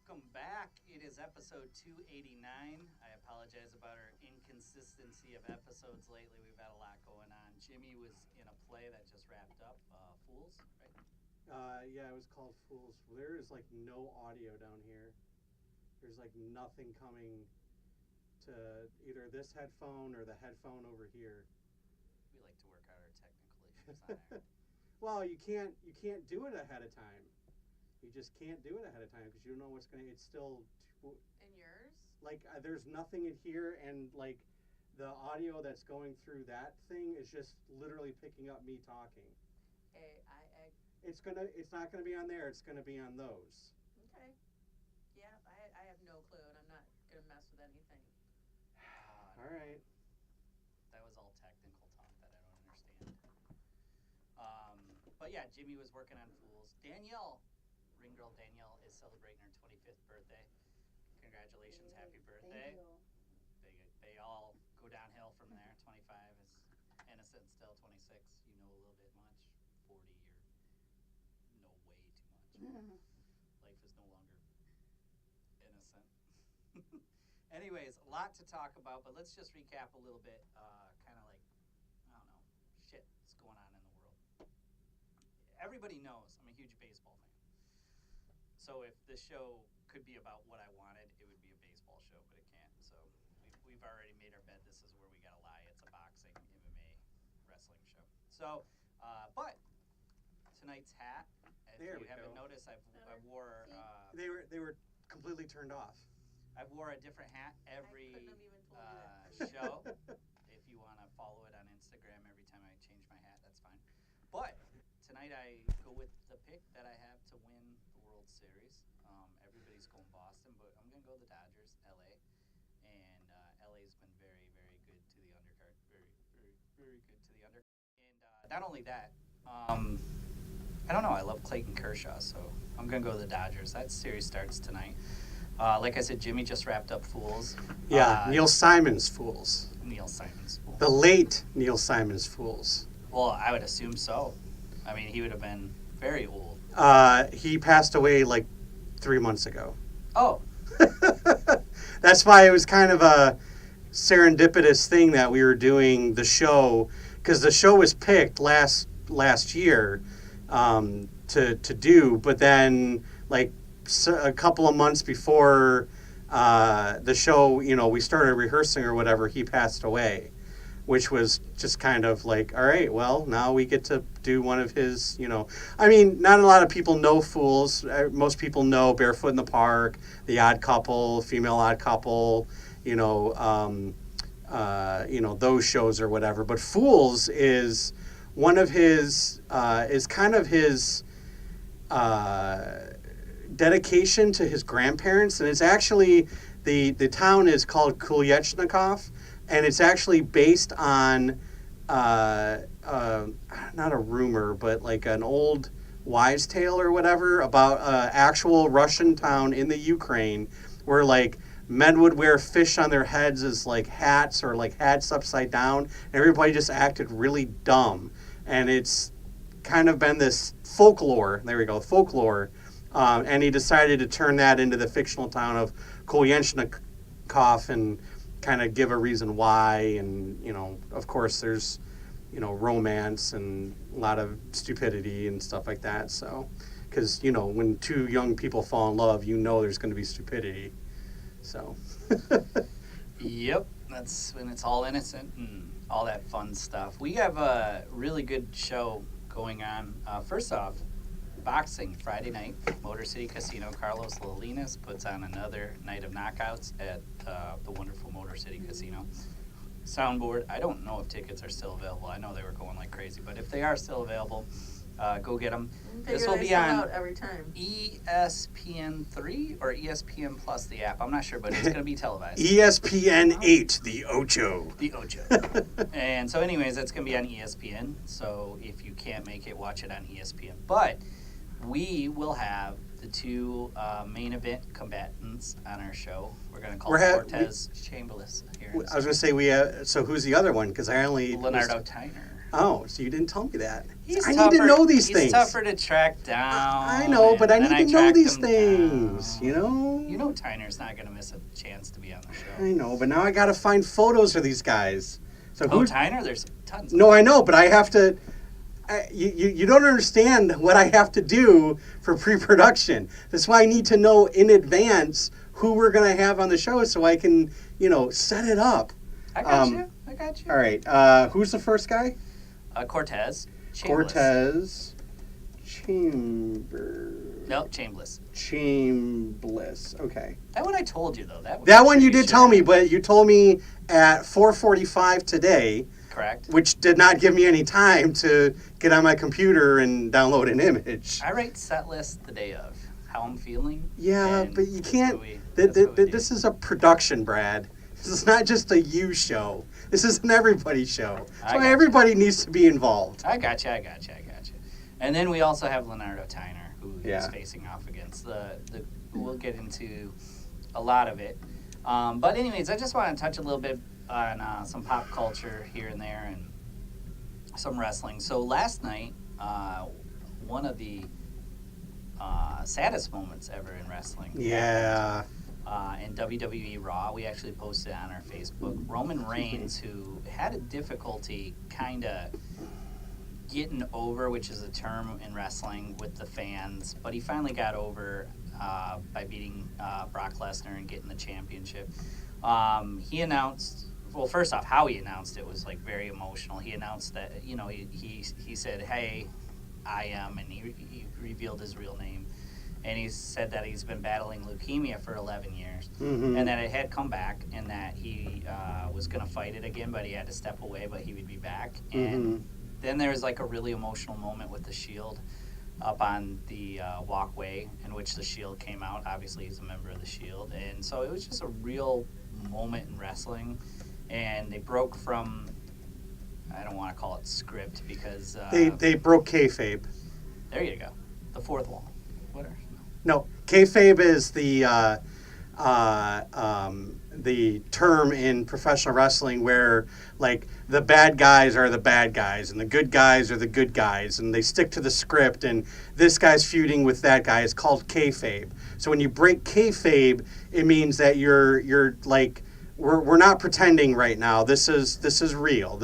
Welcome back. It is episode 289. I apologize about our inconsistency of episodes lately. We've had a lot going on. Jimmy was in a play that just wrapped up, Fools, right? Yeah, it was called Fools. There is like no audio down here. There's like nothing coming to either this headphone or the headphone over here. We like to work out our technical issues on there. Well, you can't do it ahead of time. You just can't do it ahead of time because you don't know what's gonna. It's still in yours. Like there's nothing in here, and like the audio that's going through that thing is just literally picking up me talking. Hey, It's not gonna be on there. It's gonna be on those. Okay. Yeah, I have no clue, and I'm not gonna mess with anything. All right. That was all technical talk that I don't understand. But yeah, Jimmy was working on Fools. Danielle, Ring Girl Danielle, is celebrating her 25th birthday. Congratulations, happy birthday. Thank you. They all go downhill from there. 25 is innocent still. 26, you know a little bit much. 40, you're know way too much. Life is no longer innocent. Anyways, a lot to talk about, but let's just recap a little bit. Kind of like, I don't know, shit that's going on in the world. Everybody knows I'm a huge baseball fan. So if this show could be about what I wanted, it would be a baseball show, but it can't. So we've already made our bed. This is where we gotta lie. It's a boxing, MMA, wrestling show. So, but tonight's hat, if There you we haven't go. noticed, I wore. They were completely turned off. I wore a different hat every I couldn't have even told you that. show. If you want to follow it on Instagram, every time I change my hat, that's fine. But tonight I go with the pick that I have to win the World Series. Everybody's going Boston, but I'm going to go the Dodgers, LA. And LA's been very, very good to the undercard. Very, very, very good to the undercard. And not only that, I don't know. I love Clayton Kershaw, so I'm going to go to the Dodgers. That series starts tonight. Like I said, Jimmy just wrapped up Fools. Yeah, Neil Simon's Fools. Neil Simon's Fools. The late Neil Simon's Fools. Well, I would assume so. I mean, he would have been very old. He passed away like 3 months ago. Oh. That's why it was kind of a serendipitous thing that we were doing the show, because the show was picked last year to do, but then like a couple of months before the show, we started rehearsing or whatever, he passed away, which was just kind of like, all right, well, now we get to do one of his, I mean, not a lot of people know Fools. Most people know Barefoot in the Park, The Odd Couple, Female Odd Couple, those shows or whatever. But Fools is one of his, is kind of his dedication to his grandparents. And it's actually, the town is called Kulyechnikov. And it's actually based on, not a rumor, but like an old wives' tale or whatever about an actual Russian town in the Ukraine where like men would wear fish on their heads as like hats or like hats upside down. And everybody just acted really dumb. And it's kind of been this folklore. There we go, folklore. And he decided to turn that into the fictional town of Kulyechnikov and kind of give a reason why, and of course there's romance and a lot of stupidity and stuff like that. So because when two young people fall in love, there's going to be stupidity. So Yep, that's when it's all innocent and all that fun stuff. We have a really good show going on. First off, boxing Friday night, Motor City Casino. Carlos Lalinas puts on another night of knockouts at the wonderful Motor City Casino. Soundboard, I don't know if tickets are still available. I know they were going like crazy, but if they are still available, go get them. This will be on out every time. ESPN3 or ESPN Plus, the app. I'm not sure, but it's going to be televised. ESPN 8, the Ocho. The Ocho. And so anyways, that's going to be on ESPN. So if you can't make it, watch it on ESPN. But we will have the two main event combatants on our show. We're going to call Cortez Chambliss here. I was going to say we have. So who's the other one? Because I only Leonardo Tyner. Oh, so you didn't tell me that. He's I tougher, need to know these he's things. tougher to track down. I know, but I and need then to know tracked these him things, down. you know? You know Tyner's not going to miss a chance to be on the show. I know, but now I got to find photos of these guys. So Oh, Tyner? There's tons of No, them. I know, but I have to... You don't understand what I have to do for pre-production. That's why I need to know in advance who we're going to have on the show so I can, set it up. I got you. I got you. All right. Who's the first guy? Cortez Chambliss. Cortez Chambliss. Chambliss. Okay. That one I told you, though. That one you did tell me, but you told me at 4:45 today. Correct. Which did not give me any time to get on my computer and download an image. I write set list the day of how I'm feeling. Yeah, and but you can't. that's what we do. This is a production, Brad. This is not just a you show. This is an everybody show. So everybody needs to be involved. I got you. And then we also have Leonardo Tyner, who is Yeah. facing off against the. We'll get into a lot of it. But anyways, I just want to touch a little bit on some pop culture here and there and some wrestling. So last night, one of the saddest moments ever in wrestling. Yeah. In WWE Raw, we actually posted on our Facebook. Roman Reigns, who had a difficulty kind of getting over, which is a term in wrestling with the fans, but he finally got over by beating Brock Lesnar and getting the championship. He announced, well, first off, how he announced it was like very emotional. He announced that, he said, "Hey, I am," and he revealed his real name. And he said that he's been battling leukemia for 11 years, and that it had come back, and that he was going to fight it again, but he had to step away, but he would be back. And then there was like a really emotional moment with the Shield up on the walkway in which the Shield came out. Obviously, he's a member of the Shield. And so it was just a real moment in wrestling. And they broke from, I don't want to call it script because... They broke kayfabe. There you go. The fourth wall. What are... No, kayfabe is the term in professional wrestling where, like, the bad guys are the bad guys and the good guys are the good guys, and they stick to the script, and this guy's feuding with that guy. It's called kayfabe. So when you break kayfabe, it means that you're like, we're not pretending right now. This is real.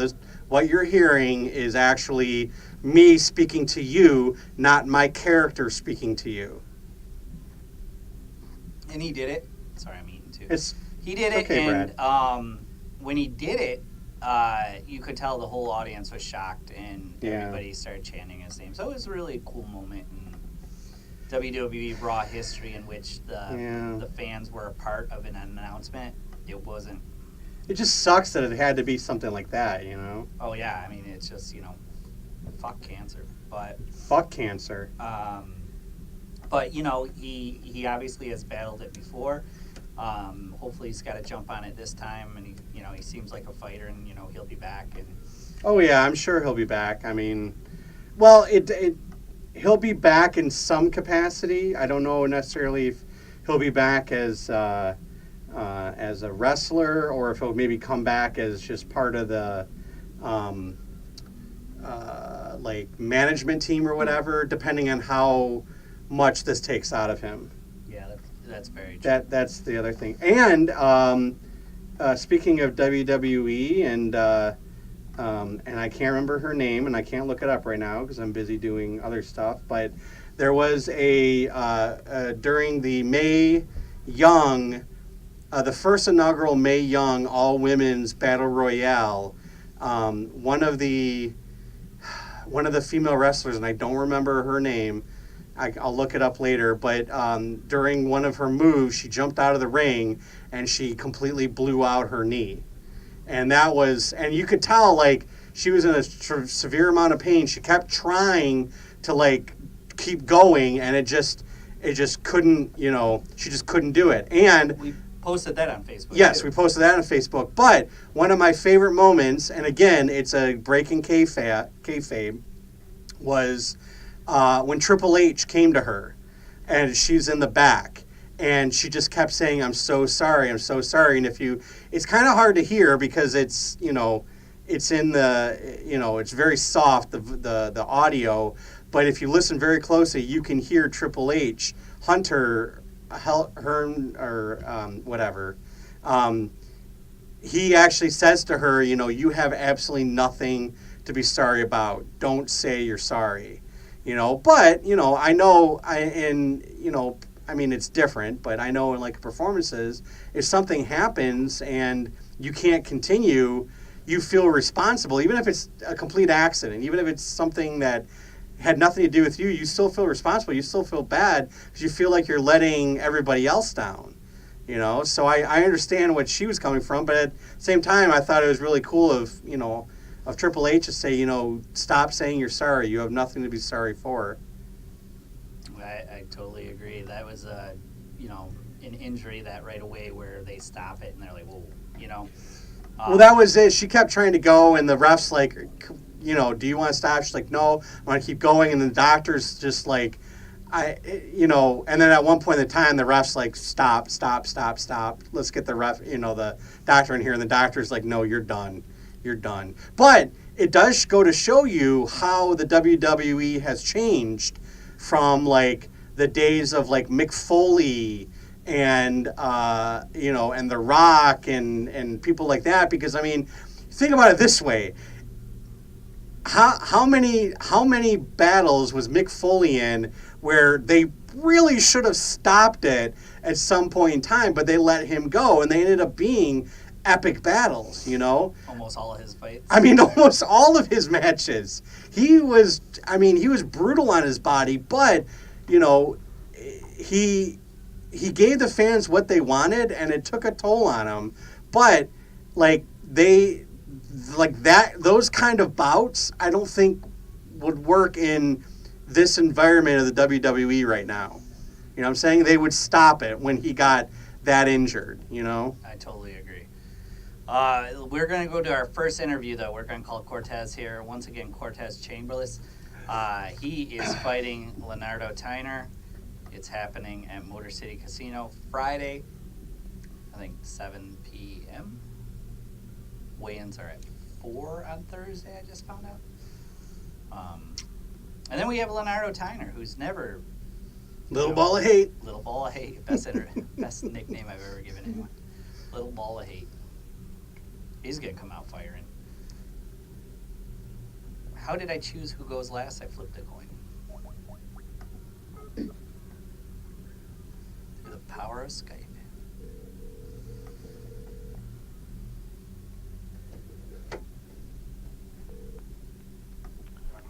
What you're hearing is actually me speaking to you, not my character speaking to you. And he did it. Sorry, I'm eating too. He did it, okay, and Brad. when he did it, you could tell the whole audience was shocked, and everybody started chanting his name. So it was a really cool moment in WWE Raw history in which the fans were a part of an announcement. It wasn't. It just sucks that it had to be something like that, you know? Oh, yeah. I mean, it's just, fuck cancer. But Fuck cancer. But, he obviously has battled it before. Hopefully he's got to jump on it this time, and he seems like a fighter, and he'll be back. And Oh yeah, I'm sure he'll be back. I mean, well, he'll be back in some capacity. I don't know necessarily if he'll be back as a wrestler, or if he'll maybe come back as just part of the like management team or whatever, depending on how much this takes out of him. yeah, that's very true. That's the other thing. And speaking of WWE, and I can't remember her name, and I can't look it up right now because I'm busy doing other stuff. But there was during the Mae Young, the first inaugural Mae Young All Women's Battle Royale. One of the female wrestlers, and I don't remember her name. I'll look it up later, but during one of her moves, she jumped out of the ring and she completely blew out her knee. And and you could tell, like, she was in a severe amount of pain. She kept trying to, like, keep going, and it just couldn't, she just couldn't do it. And We posted that on Facebook. yes, too. we posted that on Facebook. But one of my favorite moments, and again, it's a breaking kayfabe, was when Triple H came to her, and she's in the back, and she just kept saying, "I'm so sorry, I'm so sorry." And it's kind of hard to hear because it's it's in the, it's very soft, the audio, but if you listen very closely, you can hear Triple H, Hunter, Hearn, or whatever. He actually says to her, you have absolutely nothing to be sorry about. Don't say you're sorry. But, I mean, it's different, but I know in like performances, if something happens and you can't continue, you feel responsible, even if it's a complete accident, even if it's something that had nothing to do with you, you still feel responsible. You still feel bad because you feel like you're letting everybody else down. So I understand what she was coming from, but at the same time, I thought it was really cool of Triple H to say, stop saying you're sorry. You have nothing to be sorry for. I totally agree. That was an injury that right away where they stop it and they're like, whoa, Well, that was it. She kept trying to go, and the ref's like, do you want to stop? She's like, no, I want to keep going. And the doctor's just like, and then at one point in the time, the ref's like, stop. Let's get the the doctor in here. And the doctor's like, no, you're done. But it does go to show you how the WWE has changed from like the days of like Mick Foley and and The Rock and people like that. Because I mean, think about it this way: how many battles was Mick Foley in where they really should have stopped it at some point in time, but they let him go, and they ended up being epic battles, Almost all of his fights. I mean, almost all of his matches. He was brutal on his body, but, he gave the fans what they wanted, and it took a toll on them. But, those kind of bouts, I don't think would work in this environment of the WWE right now. You know what I'm saying? They would stop it when he got that injured, I totally agree. We're going to go to our first interview, though. We're going to call Cortez here. Once again, Cortez Chambliss. He is fighting Leonardo Tyner. It's happening at Motor City Casino Friday, I think 7 p.m. Weigh-ins are at 4 on Thursday, I just found out. And then we have Leonardo Tyner, who's never... Little Ball of Hate. Little Ball of Hate. Best nickname I've ever given anyone. Little Ball of Hate. He's going to come out firing. How did I choose who goes last? I flipped a coin. Through the power of Skype.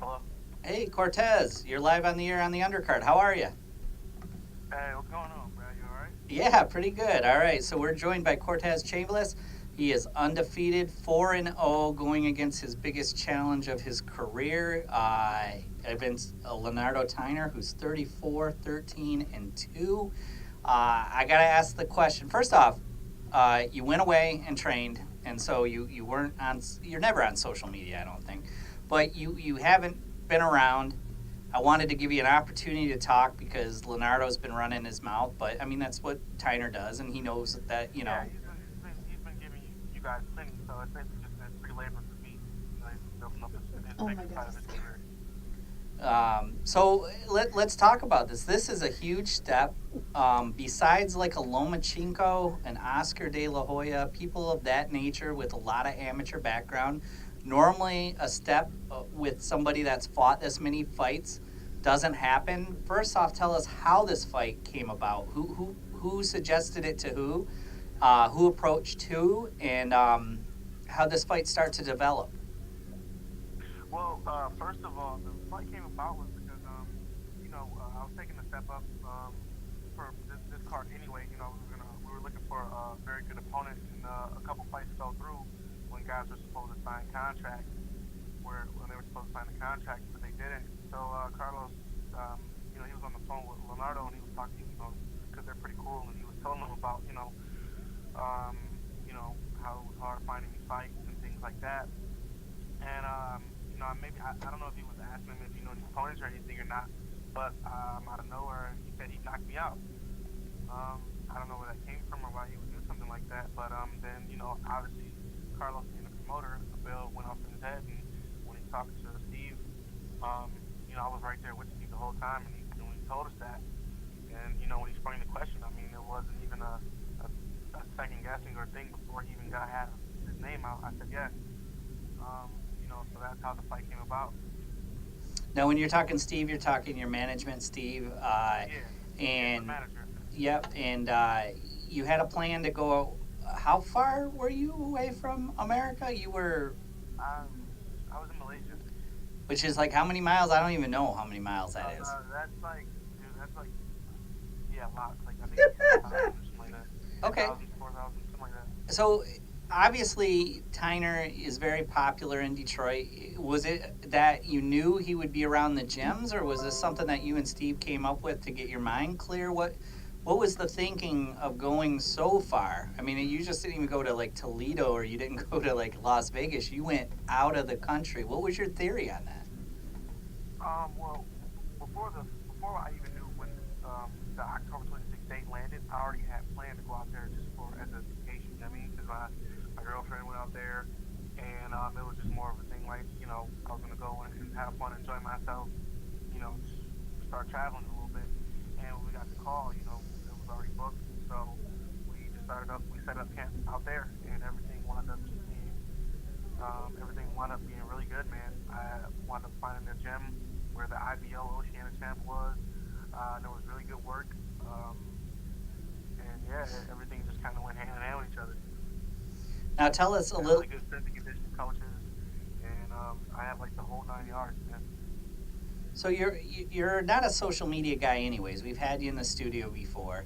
Hello? Hey, Cortez. You're live on the air on the Undercard. How are you? Hey, what's going on, bro? You alright? Yeah, pretty good. All right, so we're joined by Cortez Chambliss. He is undefeated, 4-0, going against his biggest challenge of his career against Leonardo Tyner, who's 34, 13-2. I got to ask the question. First off, you went away and trained, and so you weren't on. You're never on social media, I don't think, but you haven't been around. I wanted to give you an opportunity to talk because Leonardo's been running his mouth, but I mean that's what Tyner does, and he knows that Yeah, he's been giving you guys plenty, so it's basically just been free labor for me. He's building up his biggest side of his career. So let's talk about this. This is a huge step. Besides like a Lomachenko, an Oscar De La Hoya, people of that nature with a lot of amateur background, normally a step with somebody that's fought this many fights doesn't happen. First off, tell us how this fight came about. Who suggested it to who approached who, and how this fight start to develop. Well, first of all, the fight came about was because, I was taking a step up for this card anyway. We were looking for a very good opponent, and a couple fights fell through when guys were supposed to sign contracts, when they were supposed to sign the contract, but they didn't. So Carlos, he was on the phone with Leonardo, and he was talking, because they're pretty cool, and he was telling them about, how it was hard finding these fights and things like that. And maybe I don't know if he was asking him if he knew any opponents or anything or not, but out of nowhere he said he'd knock me out. I don't know where that came from or why he would do something like that, but then obviously Carlos being a promoter, a bell went off in his head, and when he talked to Steve, I was right there with Steve the whole time, and when he told us that, and when he sprang the question, I mean, it wasn't even a second guessing or thing before he even had his name out. I said yes. So that's how the fight came about. Now, when you're talking Steve, you're talking your management, Steve. Yeah. And The manager. yep, and you had a plan to go. How far were you away from America? You were, I was in Malaysia. which is like how many miles? I don't even know how many miles that is. That's like, yeah, lots. Like I think it's 5,000 or something like that. Okay. 4,000, something like that. So obviously, Tyner is very popular in Detroit. Was it that you knew he would be around the gyms, or was this something that you and Steve came up with to get your mind clear? What was the thinking of going so far? I mean, you just didn't even go to like Toledo, or you didn't go to like Las Vegas. You went out of the country. What was your theory on that? Well, before I even knew when the October 26th date landed, I already had planned to go out there just as a vacation. You know what I mean? Because my girlfriend went out there, and it was just more of a thing like, I was gonna go and have fun, enjoy myself, start traveling a little bit. And when we got the call, it was already booked. So we set up camp out there, and everything wound up being really good, man. I wound up finding a gym where the IBO Oceania champ was. And it was really good work. And yeah, everything just kind of went hand in hand with each other. Now tell us a little. Really good strength and conditioning coaches, and I have like the whole 9 yards, man. So you're not a social media guy, anyways. We've had you in the studio before.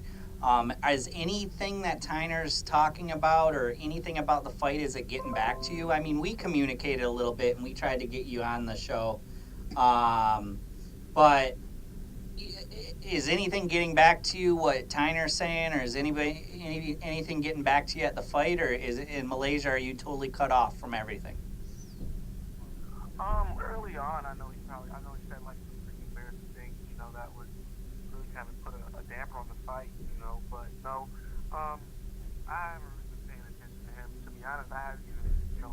Is anything that Tyner's talking about, or anything about the fight, is it getting back to you? I mean, we communicated a little bit, and we tried to get you on the show, but is anything getting back to you? What Tyner's saying, or is anything getting back to you at the fight, or is it in Malaysia? Are you totally cut off from everything? Early on, I know he said like some pretty embarrassing things, that would really kind of put a damper on the fight, but no, I haven't really been paying attention to him. To be honest, I haven't even,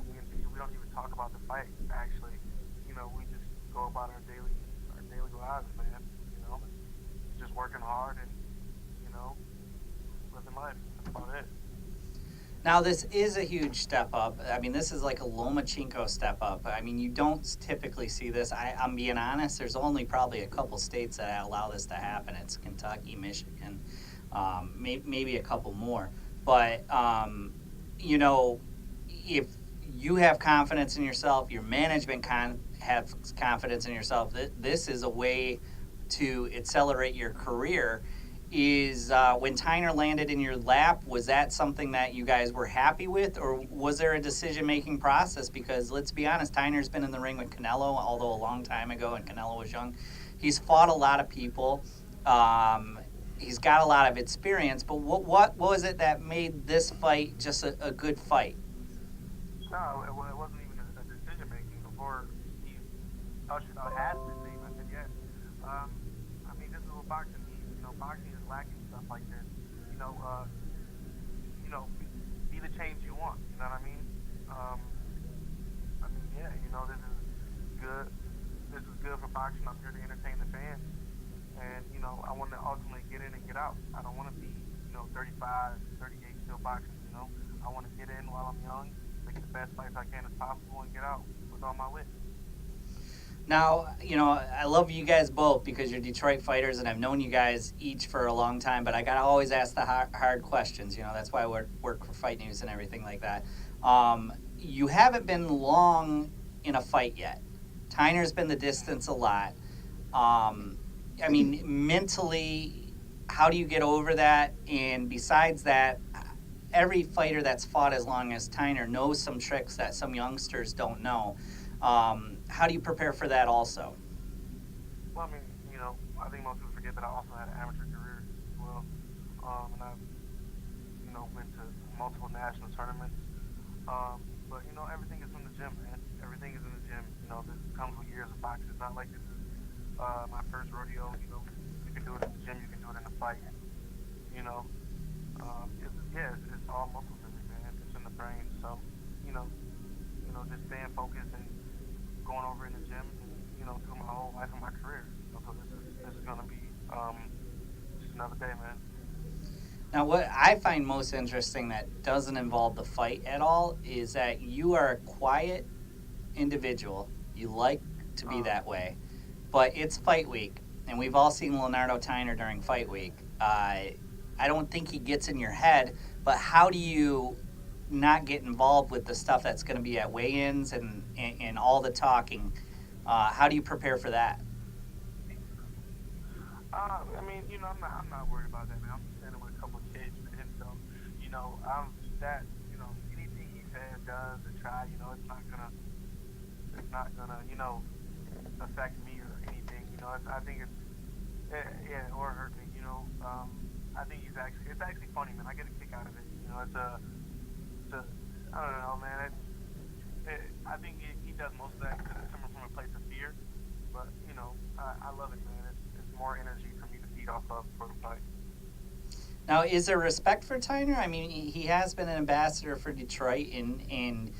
me and Steve, we don't even talk about the fight, actually. We just go about our daily lives, man, just working hard and, living life. That's about it. Now, this is a huge step up. I mean, this is like a Lomachenko step up. I mean, you don't typically see this. I'm being honest, there's only probably a couple states that allow this to happen. It's Kentucky, Michigan, maybe a couple more. But, if you have confidence in yourself, your management have confidence in yourself, this is a way to accelerate your career. Is when Tyner landed in your lap, was that something that you guys were happy with, or was there a decision-making process? Because let's be honest, Tyner's been in the ring with Canelo, although a long time ago, and Canelo was young. He's fought a lot of people. He's got a lot of experience, but what was it that made this fight just a good fight? No, it wasn't even a decision-making. Before he ushered out half the name, I said yes. I mean, this is what boxing needs. Boxing is lacking stuff like this. Be the change you want. You know what I mean? Yeah. This is good. This is good for boxing. I'm here to entertain the fans, and I want to ultimately get in and get out. I don't want to be 35, 38 still boxing. I want to get in while I'm young, make the best fights I can as possible, and get out with all my wit. Now, I love you guys both because you're Detroit fighters, and I've known you guys each for a long time, but I got to always ask the hard questions. That's why I work for Fight News and everything like that. You haven't been long in a fight yet. Tyner's been the distance a lot. I mean, mentally, how do you get over that? And besides that, every fighter that's fought as long as Tyner knows some tricks that some youngsters don't know. How do you prepare for that also? Well, I mean, I think most people forget that I also had an amateur career as well. And I've, been to multiple national tournaments. But, everything is in the gym, man. Everything is in the gym. This comes with years of boxing. It's not like this is my first rodeo. You can do it in the gym, you can do it in the fight. It's all muscle memory, man. It's in the brain. So, just staying focused and going over in the gym and, through my whole life and my career. So this is going to be just another day, man. Now, what I find most interesting that doesn't involve the fight at all is that you are a quiet individual. You like to be that way, but it's fight week, and we've all seen Leonardo Tyner during fight week. I don't think he gets in your head, but how do you not get involved with the stuff that's going to be at weigh-ins and all the talking? How do you prepare for that? I mean, I'm not worried about that, man. I'm just standing with a couple of kids, man. So, anything he says, does, or try, it's not gonna, affect me or anything. I think or hurt me. I think it's actually funny, man. I get a kick out of it. I don't know, man. I think he does most of that because it's coming from a place of fear. But, I love it, man. It's more energy for me to feed off of for the fight. Now, is there respect for Tyner? I mean, he has been an ambassador for Detroit, and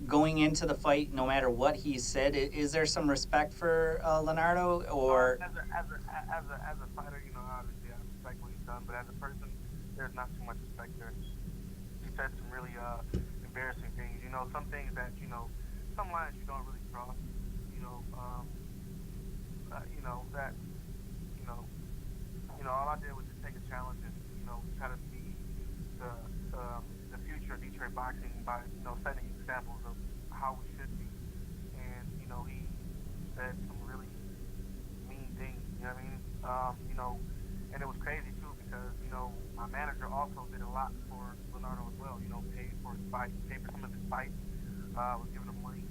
going into the fight, no matter what he said, is there some respect for Leonardo? Or as a fighter, obviously I respect what he's done, but as a person, there's not too much respect there. He said some really embarrassing things. Some things that some lines you don't really cross. All I did was just take a challenge and try to be the future of Detroit boxing by setting examples of how we should be. And he said some really mean things. You know what I mean? And it was crazy too because my manager also did a lot for Leonardo as well. Paid for his fight, paid for some of his fights, was giving him money.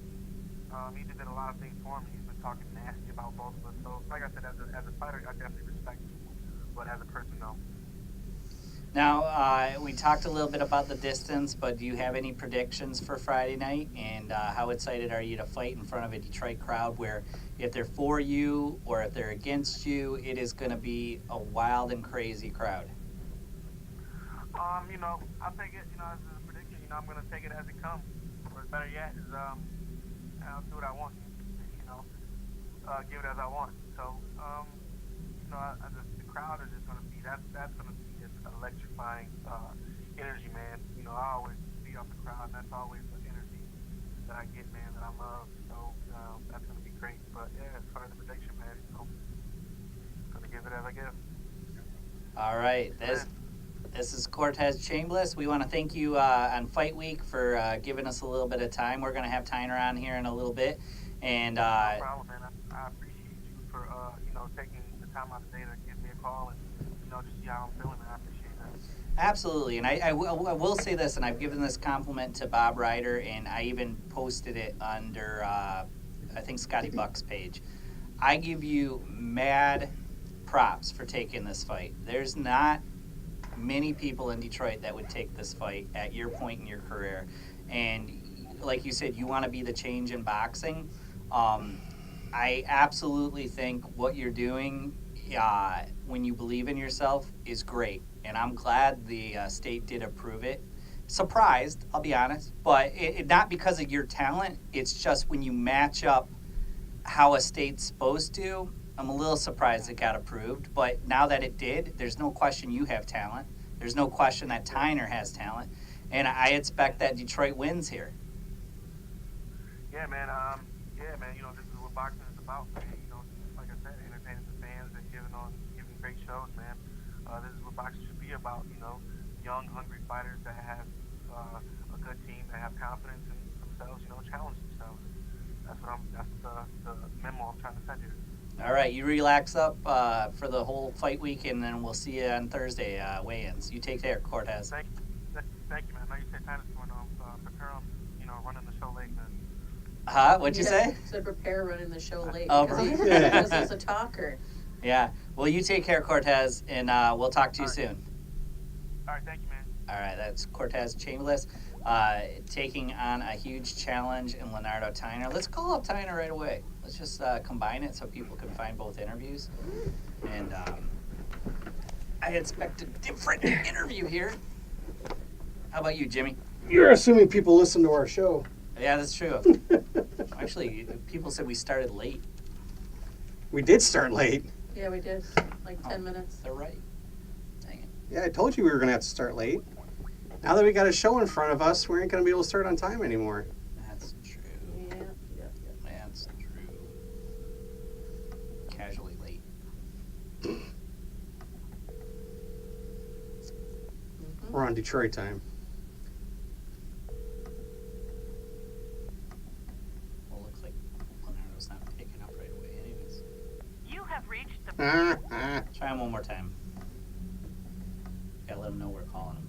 He did a lot of things for me. He's been talking nasty about both of us. So, like I said, as a fighter, I definitely respect him. But as a person, no. Now, we talked a little bit about the distance, but do you have any predictions for Friday night? And how excited are you to fight in front of a Detroit crowd where if they're for you or if they're against you, it is going to be a wild and crazy crowd? I'll take it, as a prediction. I'm going to take it as it comes. Or better yet, is I'll do what I want. Give it as I want. So, the crowd is just going to be, that's going to be just electrifying energy, man. I always feed off the crowd, and that's always the energy that I get, man, that I love. So, that's going to be great. But, yeah, as far as the prediction, man, going to give it as I give. All right. This is Cortez Chambliss. We want to thank you on Fight Week for giving us a little bit of time. We're going to have Tyner on here in a little bit. And no problem, man. I appreciate you for, taking the time out of the day to give me a call and, just see how I'm feeling, man. I appreciate that. Absolutely. And I will say this, and I've given this compliment to Bob Ryder, and I even posted it under, I think, Scotty Buck's page. I give you mad props for taking this fight. There's not many people in Detroit that would take this fight at your point in your career. And like you said, you want to be the change in boxing. I absolutely think what you're doing when you believe in yourself is great. And I'm glad the state did approve it. Surprised, I'll be honest, but it not because of your talent. It's just when you match up how a state's supposed to, I'm a little surprised it got approved. But now that it did, there's no question you have talent. There's no question that Tyner has talent. And I expect that Detroit wins here. Yeah, man. This is what boxing is about, man. Like I said, entertaining the fans and giving great shows, man. This is what boxing should be about, young, hungry fighters that have a good team, that have confidence in themselves, challenge themselves. That's the memo I'm trying to send you. All right, you relax up for the whole fight week, and then we'll see you on Thursday weigh-ins. You take care, Cortez. Thank you, man. I know you said Tyner's going to prepare him, running the show late, man. What'd you say? Said prepare running the show late Oh, because he's a talker. Yeah. Well, you take care, Cortez, and we'll talk to you soon. All right, thank you, man. All right, that's Cortez Chambliss taking on a huge challenge in Leonardo Tyner. Let's call up Tyner right away. Let's just combine it so people can find both interviews. And I expect a different interview here. How about you, Jimmy? You're assuming people listen to our show. Yeah, that's true. Actually, people said we started late. We did start late. Yeah, we did. Like 10 minutes. They're right. Dang it. Yeah, I told you we were going to have to start late. Now that we got a show in front of us, we ain't going to be able to start on time anymore. That's true. Yeah. That's true. Casually late. We're on Detroit time. Well, looks like Lanardo's not picking up right away anyways. You have reached the Try him one more time. Gotta let him know we're calling him.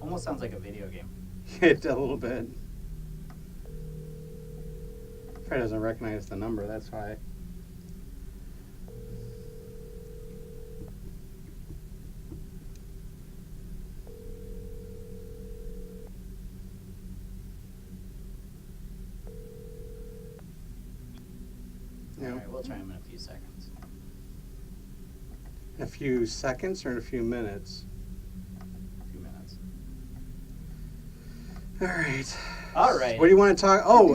Almost sounds like a video game. It a little bit. Probably doesn't recognize the number, that's why. Yeah. Alright, we'll try him in a few seconds. In a few seconds or in a few minutes? A few minutes. All right. All right. What do you want to talk? Oh,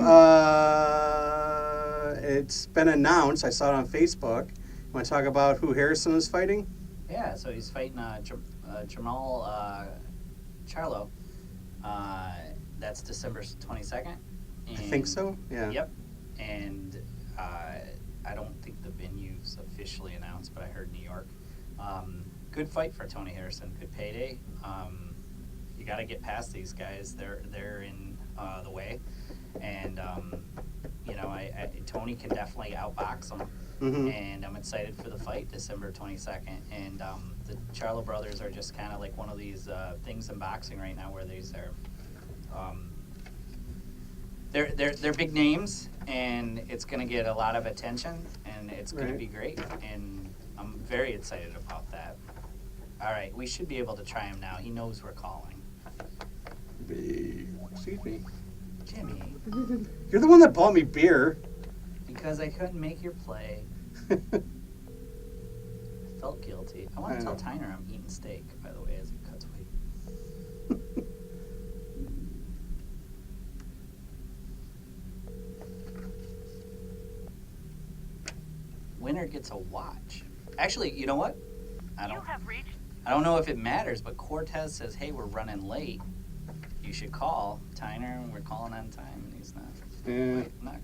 it's been announced. I saw it on Facebook. You want to talk about who Harrison is fighting? Yeah, so he's fighting Jamal Charlo. That's December 22nd. I think so. Yeah. Yep. And I don't think the venue's officially announced, but I heard New York. Good fight for Tony Harrison. Good payday. You got to get past these guys. They're in the way, and Tony can definitely outbox them. Mm-hmm. And I'm excited for the fight, December 22nd. And the Charlo brothers are just kind of like one of these things in boxing right now, where these are. They're big names, and it's going to get a lot of attention, and it's going to be great, and I'm very excited about that. All right, we should be able to try him now. He knows we're calling. Excuse me. Jimmy, You're the one that bought me beer. because I couldn't make your play. I felt guilty. I want I to tell know. Tyner I'm eating steak, by the way, as he cuts weight. Winner gets a watch. Actually, you know what? I You don't know if it matters, but Cortez says, hey, we're running late. You should call Tyner, and we're calling on time, and he's not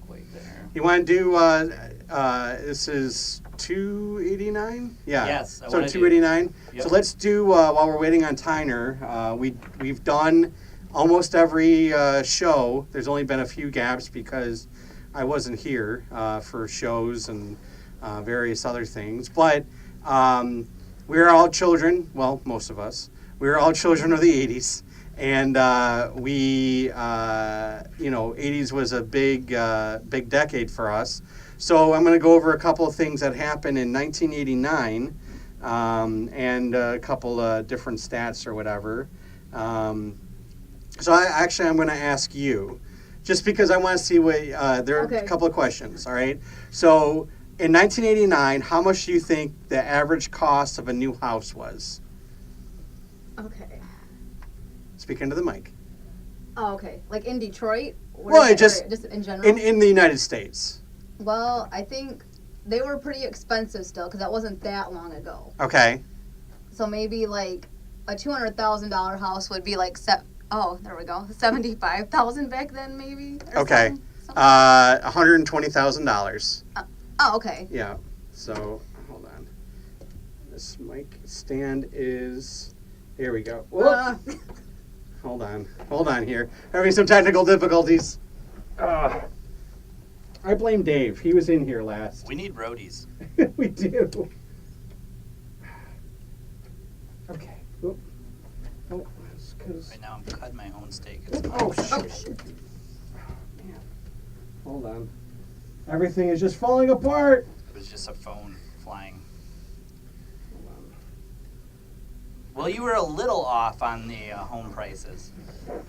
quite there. You want to do, this is 289? Yeah. Yes, I So wanna do- 289. Yep. So let's do, while we're waiting on Tyner, we've done almost every show. There's only been a few gaps because I wasn't here for shows and various other things. But we're all children, well, most of us. We're all children of the 80s. And 80s was a big decade for us. So I'm going to go over a couple of things that happened in 1989 and a couple different stats or whatever. So I'm going to ask you, just because I want to see what, there are a couple of questions, all right? So in 1989, how much do you think the average cost of a new house was? Okay. Speak into the mic. Oh, okay. Like in Detroit? Well, it just in general? in the United States. Well, I think they were pretty expensive still because that wasn't that long ago. Okay. So maybe like a $200,000 house would be like $75,000 back then, maybe. Or Okay. something. $120,000. Oh, okay. Yeah. So hold on. This mic stand is. Here we go. Whoa. Hold on here. Having some technical difficulties. I blame Dave. He was in here last. We need roadies. We do. Okay. Oh, that's 'cause. Right now I'm cutting my own steak. It's Oh, shit. Man. Hold on. Everything is just falling apart. It was just a phone flying. Hold on. Well, you were a little off on the home prices.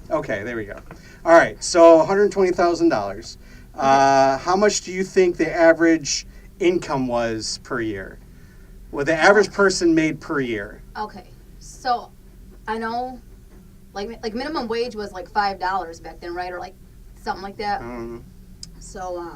Okay, there we go. All right, so $120,000. How much do you think the average income was per year? What the average person made per year? Okay. So I know, like minimum wage was like $5 back then, right? Or like something like that. So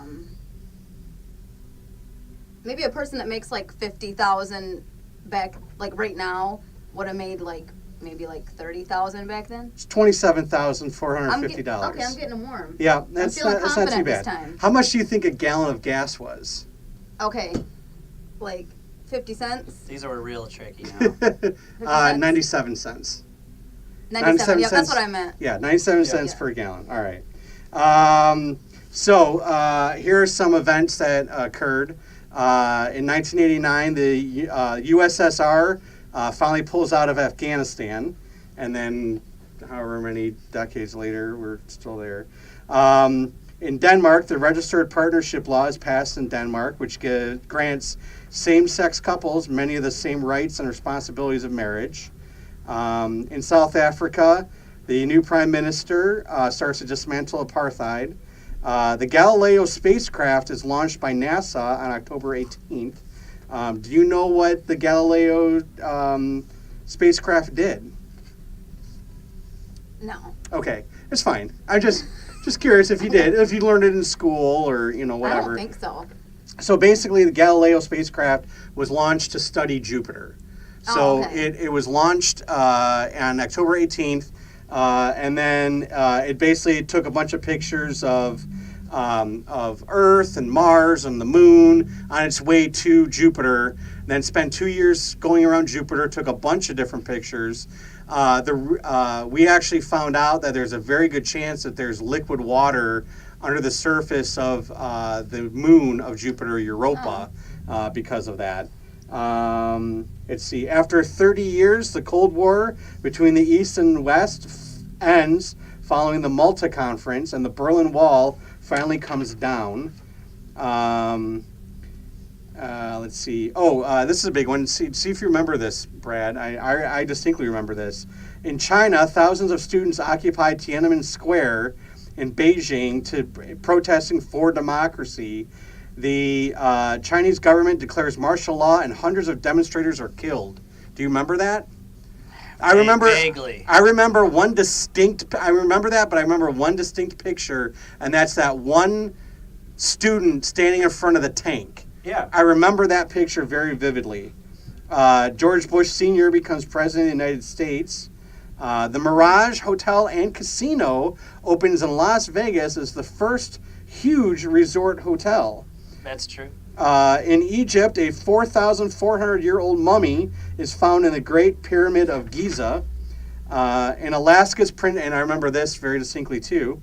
maybe a person that makes like 50,000 back, like right now, would have made like maybe like 30,000 back then. It's $27,450. Okay, I'm getting them warm. Yeah, that's feeling that's not too confident bad. this time. How much do you think a gallon of gas was? Okay, like 50 cents. These are real tricky now. 97 cents. 97. Yeah, cents. that's what I meant. Yeah, 97 cents Yeah. per gallon. All right. So here are some events that occurred. In 1989, the USSR finally pulls out of Afghanistan, and then however many decades later, we're still there. In Denmark, the registered partnership law is passed in Denmark, which grants same-sex couples many of the same rights and responsibilities of marriage. In South Africa, the new prime minister starts to dismantle apartheid. The Galileo spacecraft is launched by NASA on October 18th. Do you know what the Galileo spacecraft did? No. Okay, it's fine. I'm just curious if you did, if you learned it in school or whatever. I don't think so. So basically, the Galileo spacecraft was launched to study Jupiter. So it was launched on October 18th, and then it basically took a bunch of pictures of Earth and Mars and the Moon on its way to Jupiter. Then spent 2 years going around Jupiter, took a bunch of different pictures. We actually found out that there's a very good chance that there's liquid water under the surface of the moon of Jupiter, Europa, because of that. Let's see. After 30 years, the Cold War between the East and West ends following the Malta Conference, and the Berlin Wall finally comes down. Let's see. This is a big one. See if you remember this, Brad. I distinctly remember this. In China, thousands of students occupied Tiananmen Square in Beijing protesting for democracy. The Chinese government declares martial law, and hundreds of demonstrators are killed. Do you remember that? Vaguely. I remember one distinct. I remember that, but I remember one distinct picture, and that's that one student standing in front of the tank. Yeah. I remember that picture very vividly. George Bush Sr. becomes president of the United States. The Mirage Hotel and Casino opens in Las Vegas as the first huge resort hotel. That's true. In Egypt, a 4,400-year-old mummy is found in the Great Pyramid of Giza. In Alaska's and I remember this very distinctly too.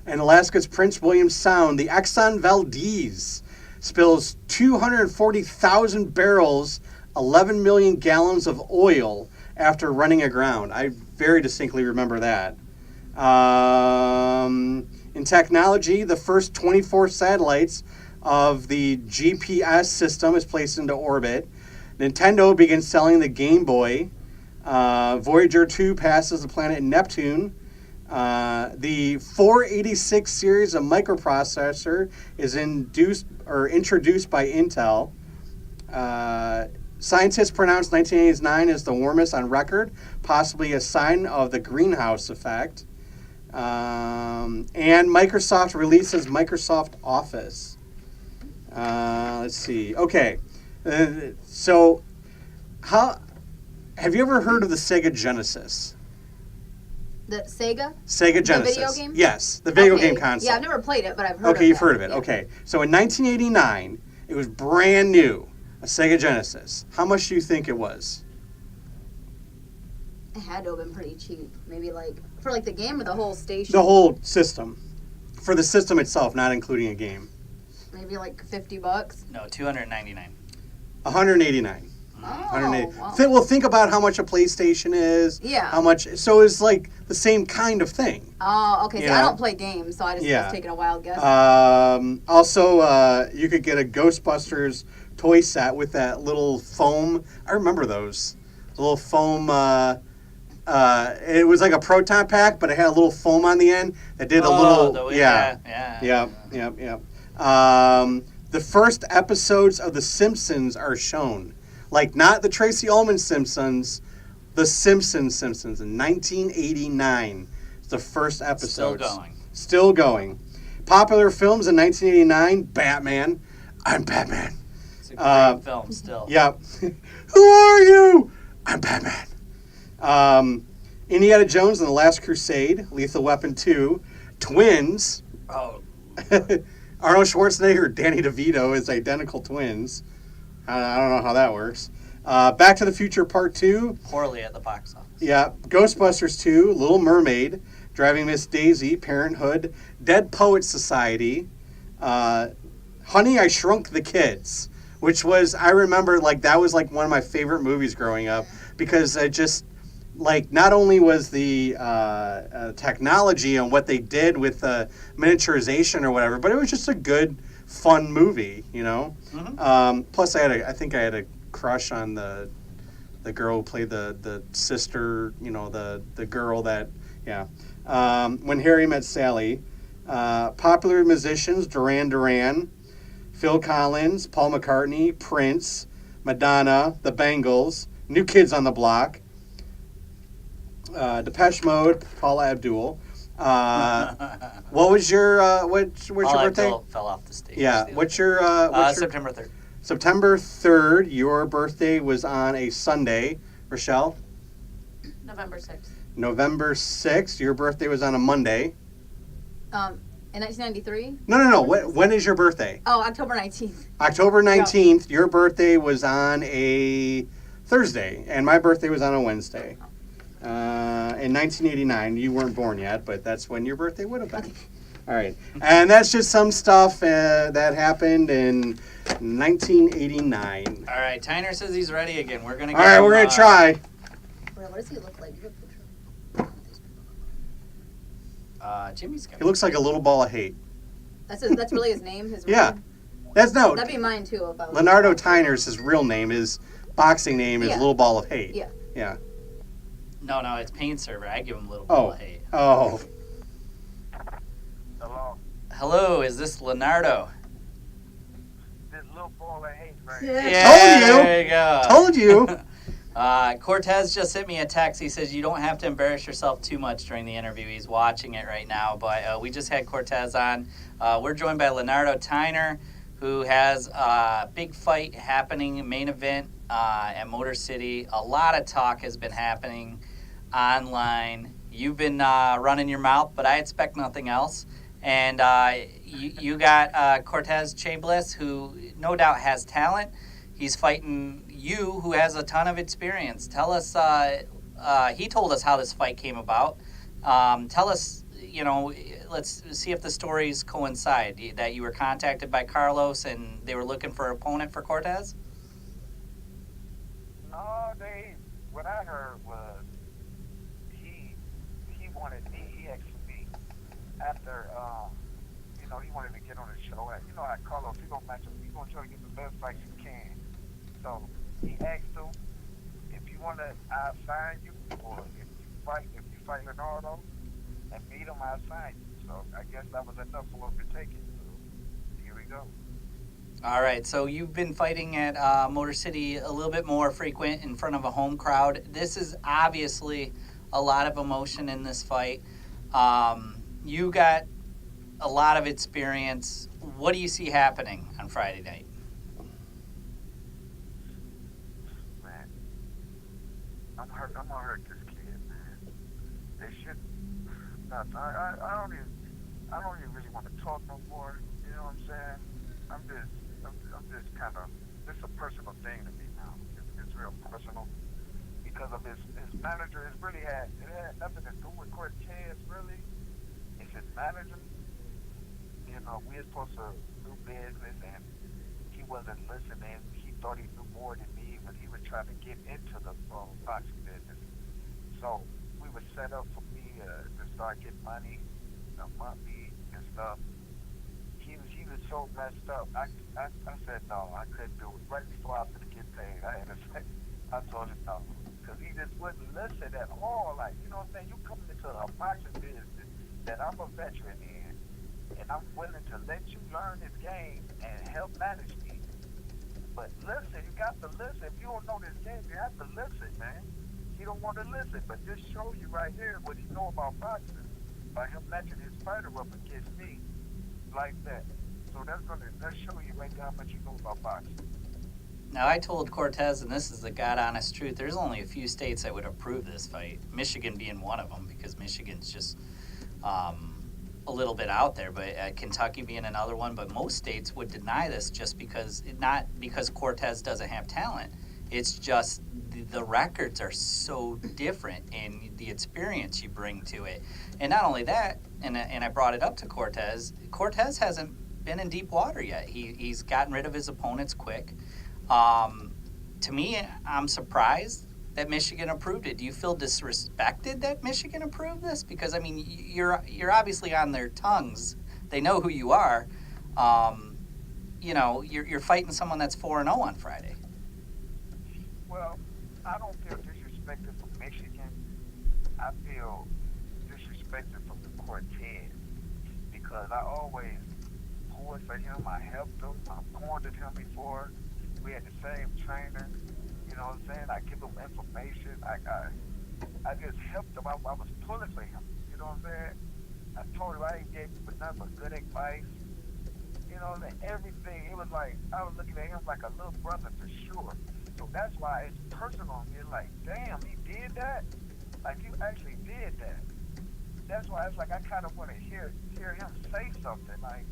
In Alaska's Prince William Sound, the Exxon Valdez spills 240,000 barrels, 11 million gallons of oil after running aground. I very distinctly remember that. In technology, the first 24 satellites of the GPS system is placed into orbit. Nintendo begins selling the Game Boy. Voyager 2 passes the planet Neptune. The 486 series of microprocessor is introduced by Intel. Scientists pronounced 1989 as the warmest on record, possibly a sign of the greenhouse effect. And Microsoft releases Microsoft Office. Let's see. Okay. So, have you ever heard of the Sega Genesis? The Sega? Sega Genesis. The video game? Yes, the video Okay. game console. Yeah, I've never played it, but I've heard of it. Okay, you've heard of it. Yeah. Okay. So in 1989, it was brand new, a Sega Genesis. How much do you think it was? It had to have been pretty cheap. Maybe like, for like the game or the whole station? The whole system. For the system itself, not including a game. Maybe like $50. No, $299. 189. Oh, 180. wow. Well, think about how much a PlayStation is. Yeah. How much? So it's like the same kind of thing. Oh, okay. You So I know? don't play games, so I just Yeah. was taking a wild guess. Also, you could get a Ghostbusters toy set with that little foam. I remember those. The little foam. It was like a proton pack, but it had a little foam on the end that did a little. Yeah. Yep. The first episodes of The Simpsons are shown. Like, not the Tracy Ullman Simpsons, The Simpsons in 1989. It's the first episode. Still going. Popular films in 1989, Batman. I'm Batman. It's a great film still. Yep. Who are you? I'm Batman. Indiana Jones and the Last Crusade, Lethal Weapon 2, Twins. Oh, Arnold Schwarzenegger, Danny DeVito is identical twins. I don't know how that works. Back to the Future Part 2. poorly at the box office. Yeah. Ghostbusters 2, Little Mermaid, Driving Miss Daisy, Parenthood, Dead Poets Society, Honey, I Shrunk the Kids, which was, I remember, like, that was, like, one of my favorite movies growing up because I just, like, not only was the technology and what they did with miniaturization or whatever, but it was just a good, fun movie, you know? Mm-hmm. Plus, I think I had a crush on the girl who played the sister, you know, the girl that, yeah. When Harry Met Sally. Popular musicians, Duran Duran, Phil Collins, Paul McCartney, Prince, Madonna, The Bangles, New Kids on the Block, Depeche Mode, Paula Abdul. What was your what's your birthday? Abdul fell off the stage. Yeah. What's your September 3rd. September 3rd. Your birthday was on a Sunday. Rochelle? November 6th. November 6th. Your birthday was on a Monday. In 1993? No. When is your birthday? Oh, October 19th. October 19th. Your birthday was on a Thursday, and my birthday was on a Wednesday. In 1989. You weren't born yet, but that's when your birthday would have been. Okay. All right. And that's just some stuff that happened in 1989. All right, Tyner says he's ready again. We're gonna. All right, we're going to try. What does he look like? You have a picture. Jimmy's got. He looks like a little ball of hate. That's really his name? His Yeah. real- That's no. That'd be mine too. If I was Leonardo Tyner's his real name. His boxing name is Yeah. Little Ball of Hate. Yeah. Yeah. No, it's Pain Server. I give him a little Oh. bit of hate. Oh. Hello. Hello, is this Leonardo? This little ball of hate, right? Yeah. Told you. There you go. Told you. Cortez just sent me a text. He says you don't have to embarrass yourself too much during the interview. He's watching it right now, but we just had Cortez on. We're joined by Leonardo Tyner, who has a big fight happening, main event at Motor City. A lot of talk has been happening online. You've been running your mouth, but I expect nothing else. And you got Cortez Chambliss, who no doubt has talent. He's fighting you, who has a ton of experience. Tell us, he told us how this fight came about. Tell us, let's see if the stories coincide. That you were contacted by Carlos and they were looking for an opponent for Cortez? No, what I heard was he wanted me, he asked me after, he wanted to get on the show. You know how Carlos, he's going to try to get the best fights he can. So he asked him, if you want to, I'll sign you, or if you fight Leonardo and beat him, I'll sign you. So I guess that was enough for him to take it. So here we go. All right, so you've been fighting at Motor City a little bit more frequent in front of a home crowd. This is obviously a lot of emotion in this fight. You got a lot of experience. What do you see happening on Friday night? Man, I'm gonna hurt this kid, man. They should. I don't even really want to talk no more. You know what I'm saying? I'm just kind of. This is a personal thing to me now. It's real personal because of his manager. It had nothing to do with Cortez really. It's his manager. We were supposed to do business, and he wasn't listening. He thought he knew more than me, but he was trying to get into the boxing business. So we were set up for me to start getting money, money and stuff. He was so messed up. I said no, I couldn't do it. Right before I was going to get paid, I told him no, because he just wouldn't listen at all. Like, you know what I'm saying? You come into a boxing business that I'm a veteran in, and I'm willing to let you learn this game and help manage me. But listen, you got to listen. If you don't know this game, you have to listen, man. he don't want to listen. But this shows you right here what he know about boxing by him matching his fighter up against me like that. So that show you right there how much you know about boxing. Now, I told Cortez, and this is the God-honest truth, there's only a few states that would approve this fight, Michigan being one of them, because Michigan's just a little bit out there, but Kentucky being another one. But most states would deny this just because, not because Cortez doesn't have talent. It's just the records are so different and the experience you bring to it. And not only that, and I brought it up to Cortez, Cortez hasn't been in deep water yet. He's gotten rid of his opponents quick. To me, I'm surprised that Michigan approved it. Do you feel disrespected that Michigan approved this? Because, I mean, you're obviously on their tongues. They know who you are. You know, you're fighting someone that's 4-0 on Friday. Well, I don't feel disrespected from Michigan. I feel disrespected from the Cortez because I always poured for him. I helped him. I pointed him before. We had the same trainer. You know what I'm saying? I give him information. I just helped him. I was pulling for him. You know what I'm saying? I told him I ain't gave him nothing but good advice. You know, everything. It was like I was looking at him like a little brother for sure. So that's why it's personal. You're like, damn, he did that? Like, you actually did that. That's why it's like I kind of want to hear him say something. Like,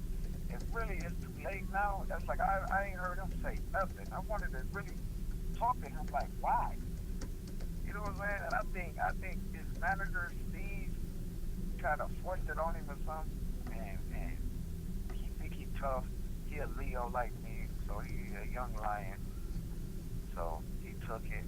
if really it's too late now, that's like I ain't heard him say nothing. I wanted to really talk to him like, why? You know what I'm saying? And I think his manager, Steve, kind of forced it on him or something. And he think he tough. He a Leo like me, so he a young lion. So he took it.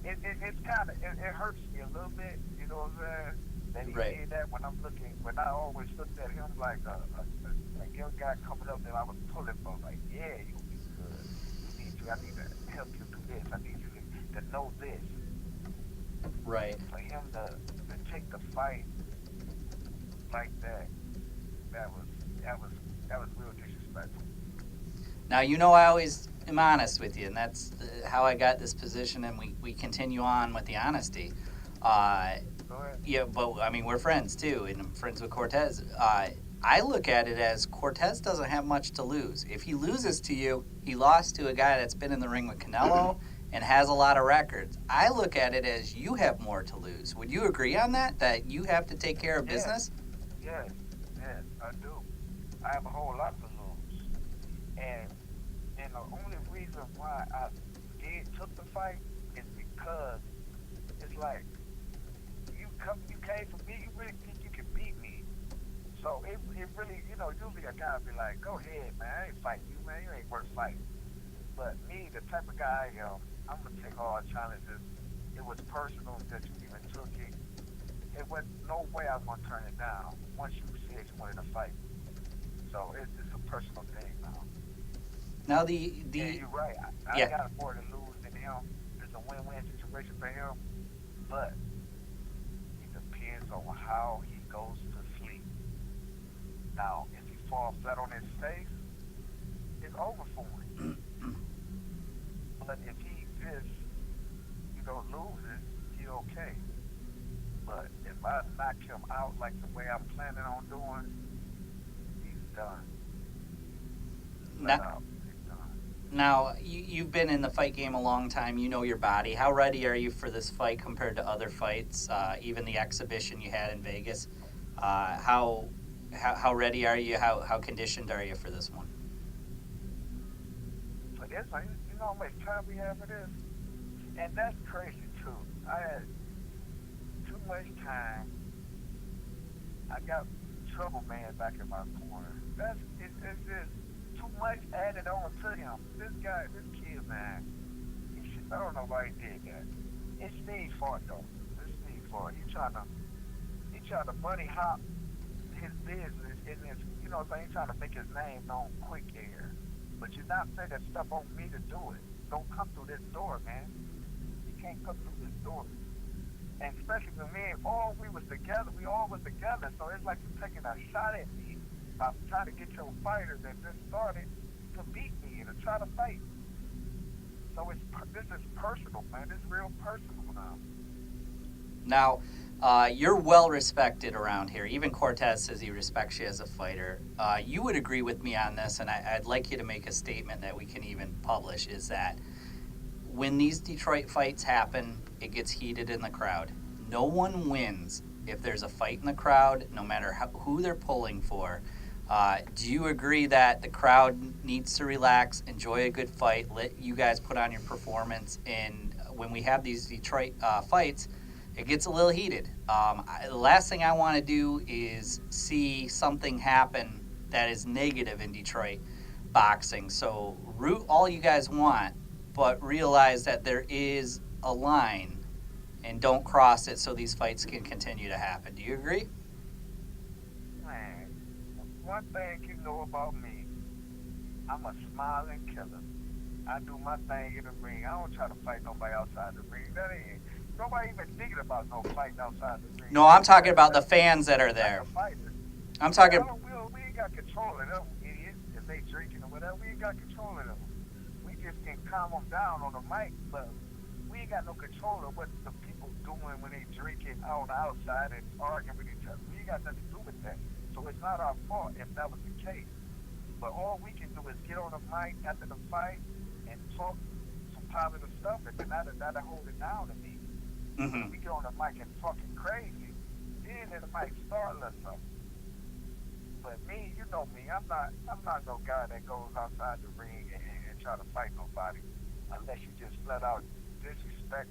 It's kind of, it hurts me a little bit, you know what I'm saying? That he did that when I always looked at him like a young guy coming up that I was pulling for, like, yeah, you'll be good. I need to help you do this. I need you to know this. Right. For him to take the fight like that was real disrespectful. Now, you know I always am honest with you, and that's how I got this position, and we continue on with the honesty. Go ahead. Yeah, but, I mean, we're friends, too, and I'm friends with Cortez. I look at it as Cortez doesn't have much to lose. If he loses to you, he lost to a guy that's been in the ring with Canelo and has a lot of records. I look at it as you have more to lose. Would you agree on that you have to take care of business? Yes, I do. I have a whole lot to lose. And the only reason why I took the fight is because it's like, you came for me, you really think you can beat me. So it really, you know, usually a guy would be like, go ahead, man, I ain't fighting you, man, you ain't worth fighting. But me, the type of guy I am, I'm going to take all challenges. It was personal that you even took it. It was no way I was going to turn it down once you said you wanted to fight. So it's a personal thing now. Now, Yeah, you're right. I got more to lose than him. It's a win-win situation for him. But it depends on how he goes to sleep. Now, if he falls flat on his face, it's over for him. But if he just, loses, he's okay. But if I knock him out like the way I'm planning on doing, he's done. Now, you've been in the fight game a long time. You know your body. How ready are you for this fight compared to other fights, even the exhibition you had in Vegas? How ready are you? How conditioned are you for this one? For this one, you know how much time we have for this? And that's crazy, too. I had too much time. I got trouble man back in my corner. It's just too much added on to him. This kid, man, I don't know why he did that. It's Steve's fault, though. It's Steve's fault. He trying to bunny hop his business in this, you know what I'm saying? He's trying to make his name known quick here. But you're not saying that stuff on me to do it. Don't come through this door, man. You can't come through this door. And especially with me, we all was together. So it's like you're taking a shot at me. I'm trying to get your fighter that just started to beat me and to try to fight. So this is personal, man. It's real personal now. Now, you're well respected around here. Even Cortez says he respects you as a fighter. You would agree with me on this, and I'd like you to make a statement that we can even publish, is that when these Detroit fights happen, it gets heated in the crowd. No one wins if there's a fight in the crowd, no matter who they're pulling for. Do you agree that the crowd needs to relax, enjoy a good fight, let you guys put on your performance, and when we have these Detroit fights, it gets a little heated. The last thing I want to do is see something happen that is negative in Detroit boxing. So root all you guys want, but realize that there is a line and don't cross it so these fights can continue to happen. Do you agree? Man, one thing you know about me, I'm a smiling killer. I do my thing in the ring. I don't try to fight nobody outside the ring. That ain't nobody even thinking about no fighting outside the ring. No, I'm talking about the fans that are there. I'm talking. We ain't got control of them idiots if they drinking or whatever. We ain't got control of them. We just can calm them down on the mic, but we ain't got no control of what the people doing when they drinking on the outside and arguing with each other. We ain't got nothing to do with that. So it's not our fault if that was the case. But all we can do is get on the mic after the fight and talk some positive stuff, and then that'll hold it down to me. Mm-hmm. We get on the mic and talking crazy, then it might start us something. But me, you know me, I'm not no guy that goes outside the ring and try to fight nobody unless you just flat out disrespect.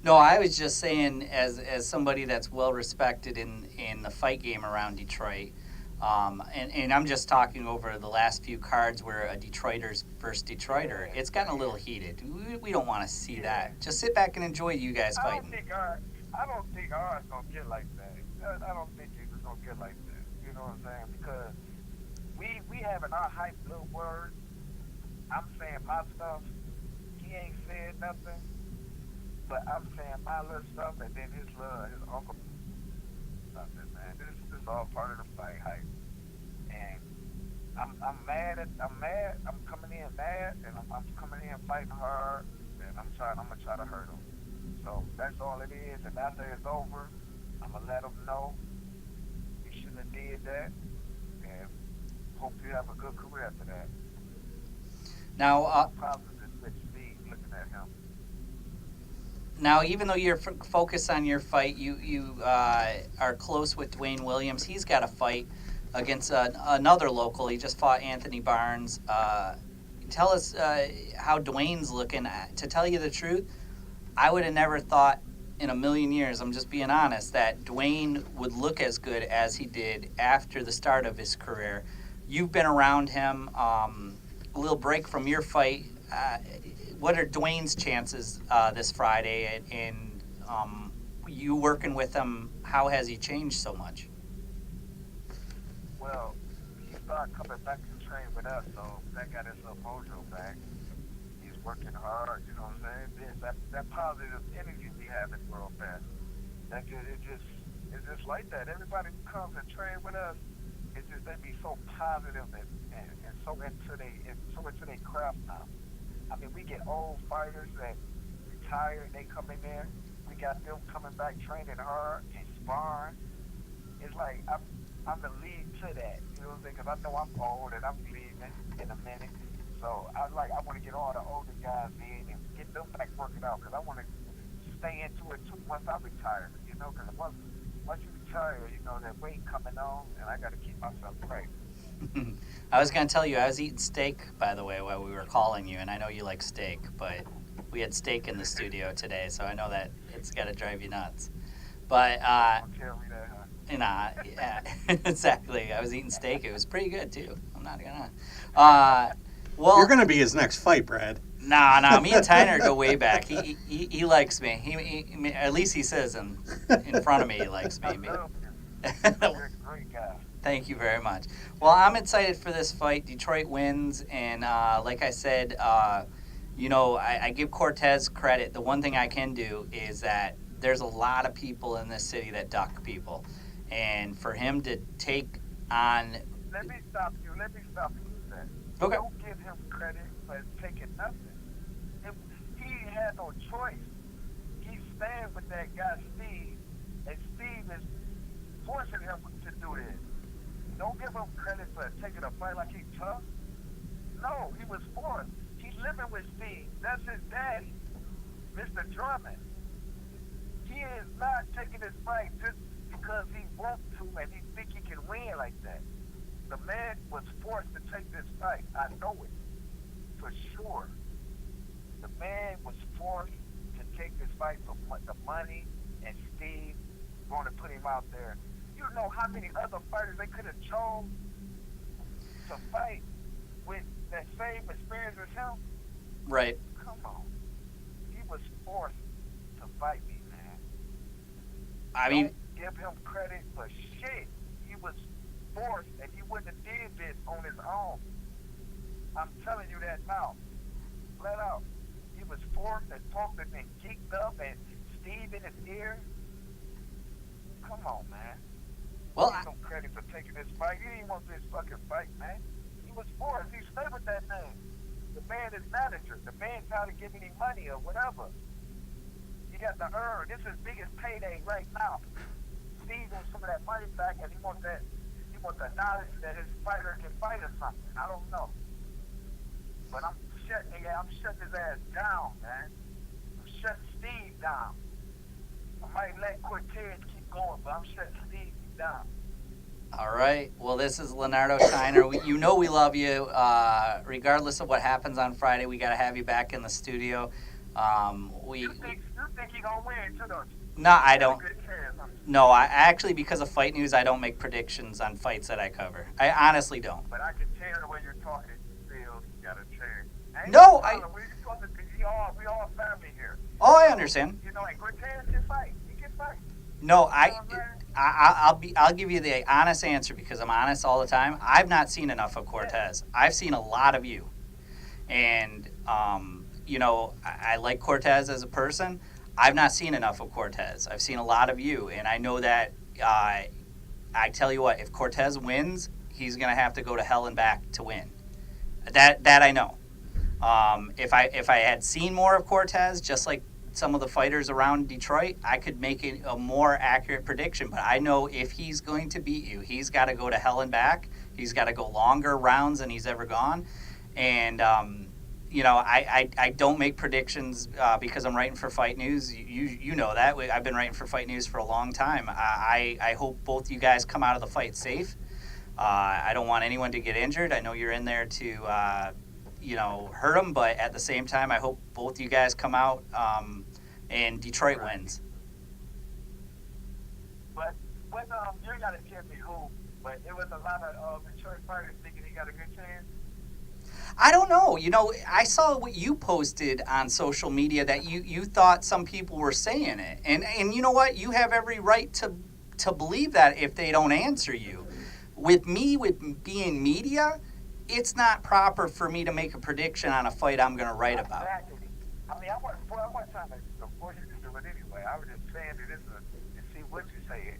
No, I was just saying, as somebody that's well respected in the fight game around Detroit, and I'm just talking over the last few cards where a Detroiter's versus Detroiter, it's gotten a little heated. We don't want to see that. Just sit back and enjoy you guys I fighting. don't think ours gonna get like that. I don't think it's gonna get like that. You know what I'm saying? Because we having our hype little words. I'm saying my stuff. He ain't saying nothing. But I'm saying my little stuff, and then his uncle. Nothing, man. This is all part of the fight hype. And I'm mad. I'm coming in mad, and I'm coming in fighting hard, and I'm gonna try to hurt him. So that's all it is. And after it's over, I'm gonna let him know you shouldn't have did that, and hope you have a good career after that. Now, Problems is with Steve looking at him. Now, even though you're focused on your fight, you are close with Dwayne Williams. He's got a fight against another local. He just fought Anthony Barnes. Tell us how Dwayne's looking. To tell you the truth, I would have never thought in a million years, I'm just being honest, that Dwayne would look as good as he did after the start of his career. You've been around him. A little break from your fight. What are Dwayne's chances this Friday? And you working with him, how has he changed so much? Well, he started coming back to train with us, so that got his little mojo back. He's working hard, you know what I'm saying? That positive energy we have in World Fest, it's just like that. Everybody who comes and train with us, it's just they be so positive and so into their craft now. I mean, we get old fighters that retire and they come in there. We got them coming back training hard and sparring. It's like I'm the lead to that, you know what I'm saying? Because I know I'm old and I'm leaving in a minute. So I want to get all the older guys in and get them back working out because I want to stay into it too once I retire, you know? Because once you retire, you know, that weight coming on and I got to keep myself right. I was going to tell you, I was eating steak, by the way, while we were calling you, and I know you like steak, but we had steak in the studio today, so I know that it's got to drive you nuts. But, Don't tell me that, huh? yeah, exactly. I was eating steak. It was pretty good, too. I'm not going to. Well, You're going to be his next fight, Brad. Nah. Me and Tyner go way back. He likes me. He at least he says in front of me he likes me. I love you. You're a great guy. Thank you very much. Well, I'm excited for this fight. Detroit wins, and like I said, I give Cortez credit. The one thing I can do is that there's a lot of people in this city that duck people, and for him to take on. Let me stop you with that. Okay. Don't give him credit for taking nothing. He had no choice. He staying with that guy Steve, and Steve is forcing him to do this. Don't give him credit for taking a fight like he's tough. No, he was forced. He's living with Steve. That's his daddy, Mr. Drummond. He is not taking this fight just because he wants to and he think he can win like that. The man was forced to take this fight. I know it for sure. The man was forced to take this fight for the money, and Steve going to put him out there. You know how many other fighters they could have chose to fight with that same experience as him? Right. Come on. He was forced to fight me, man. I mean, Don't give him credit for shit. He was forced, and he wouldn't have did this on his own. I'm telling you that now. Flat out. He was forced and talked and geeked up and Steve in his ear. Come on, man. well, Give him credit for taking this fight. He didn't want this fucking fight, man. He was forced. He stayed with that man. The man is manager. The man trying to give him money or whatever. He got to earn. This is his biggest payday right now. Steve wants some of that money back, and he wants the knowledge that his fighter can fight or something. I don't know. But I'm shutting his ass down, man. I'm shutting Steve down. I might let Cortez keep going, but I'm shutting Steve down. all right. Well, this is Leonardo Tyner. You know we love you. Regardless of what happens on Friday, we got to have you back in the studio. You think he gonna win too, don't you? No, I don't. Good chance, huh? No, I actually, because of Fight News, I don't make predictions on fights that I cover. I honestly don't. But I can tell the way you're talking, Phil, you got a chance. Ain't No, no problem. We supposed to be we all family here. Oh, I understand. You know, and Cortez can fight. He can fight. No, You know what I'm saying? I'll give you the honest answer because I'm honest all the time. I've not seen enough of Cortez. I've seen a lot of you, and you know, I like Cortez as a person. I've not seen enough of Cortez. I've seen a lot of you, and I know that. I tell you what, if Cortez wins, he's gonna have to go to hell and back to win. That I know. If I had seen more of Cortez, just like some of the fighters around Detroit, I could make a more accurate prediction. But I know if he's going to beat you, he's got to go to hell and back. He's got to go longer rounds than he's ever gone. And, you know, I don't make predictions because I'm writing for Fight News. You know that. I've been writing for Fight News for a long time. I hope both you guys come out of the fight safe. I don't want anyone to get injured. I know you're in there to you know, hurt them, but at the same time, I hope both you guys come out and Detroit wins. But when you gotta tell me who, but it was a lot of Detroit fighters thinking he got a good chance. I don't know. You know, I saw what you posted on social media that you thought some people were saying it, and you know what? You have every right to believe that if they don't answer you. With me, with being media, it's not proper for me to make a prediction on a fight I'm going to write about. Exactly. I mean, I wasn't trying to force you to do it anyway. I was just saying that to see what you say.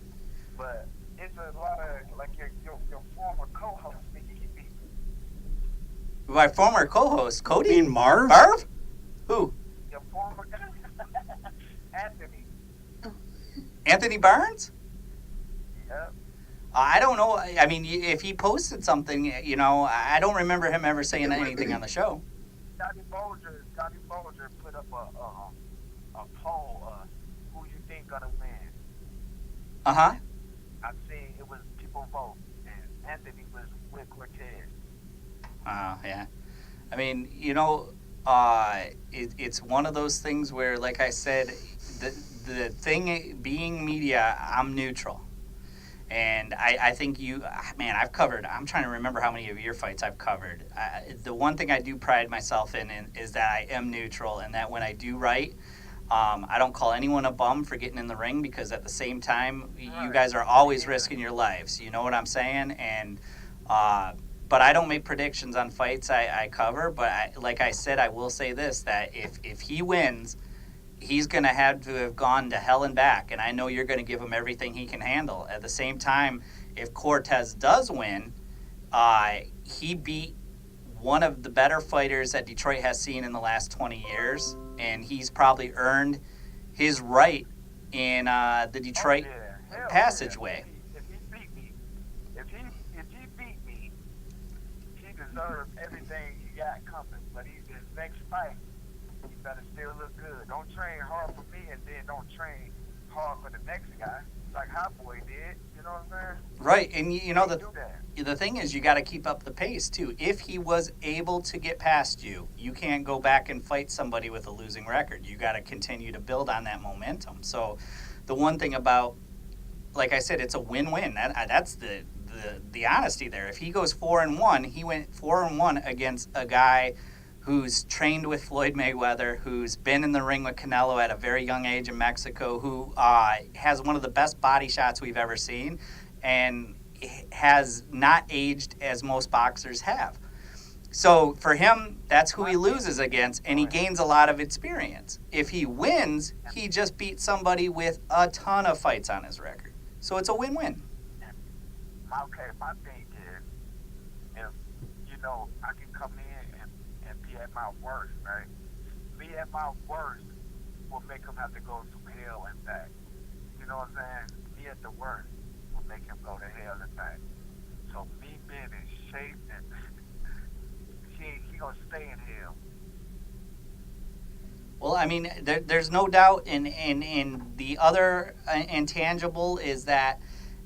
But it's a lot of, like, your former co-host think he can beat you. My former co-host, Cody? You mean Marv? Marv? Who? Your former Anthony. Anthony Barnes? Yep. I don't know. I mean, if he posted something, you know, I don't remember him ever saying anything on the show. Scotty Bolger put up a poll, who you think gonna win. Uh-huh. I seen it was people vote, and Anthony was with Cortez. Yeah. I mean, you know, it's one of those things where, like I said, the thing being media, I'm neutral. And I think man, I'm trying to remember how many of your fights I've covered. The one thing I do pride myself in is that I am neutral, and that when I do write, I don't call anyone a bum for getting in the ring, because at the same time, you guys are always risking your lives. You know what I'm saying? And but I don't make predictions on fights I cover. But like I said, I will say this, that if he wins, he's going to have gone to hell and back, and I know you're going to give him everything he can handle. At the same time, if Cortez does win, he beat one of the better fighters that Detroit has seen in the last 20 years, and he's probably earned his right in the Detroit Oh, yeah. Hell passageway. Yeah. If he beat me, if he beat me, he deserves everything he got coming. But his next fight, he better still look good. Don't train hard for me and then don't train hard for the next guy, like Hot Boy did. You know what I'm saying? Right, and you know Can't do that. the thing is, you got to keep up the pace too. If he was able to get past you, you can't go back and fight somebody with a losing record. You got to continue to build on that momentum. So, the one thing about, like I said, it's a win-win. That's the honesty there. If he goes 4-1, he went 4-1 against a guy who's trained with Floyd Mayweather, who's been in the ring with Canelo at a very young age in Mexico, who has one of the best body shots we've ever seen, and has not aged as most boxers have. So for him, that's who he loses against, and he gains a lot of experience. If he wins, he just beat somebody with a ton of fights on his record. So it's a win-win. Okay, my thing is, if, I can come in and be at my worst, right? Be at my worst will make him have to go through hell and back. You know what I'm saying? Be at the worst will make him go to hell and back. So me being in shape and he gonna stay in hell. Well, I mean, there's no doubt in the other intangible is that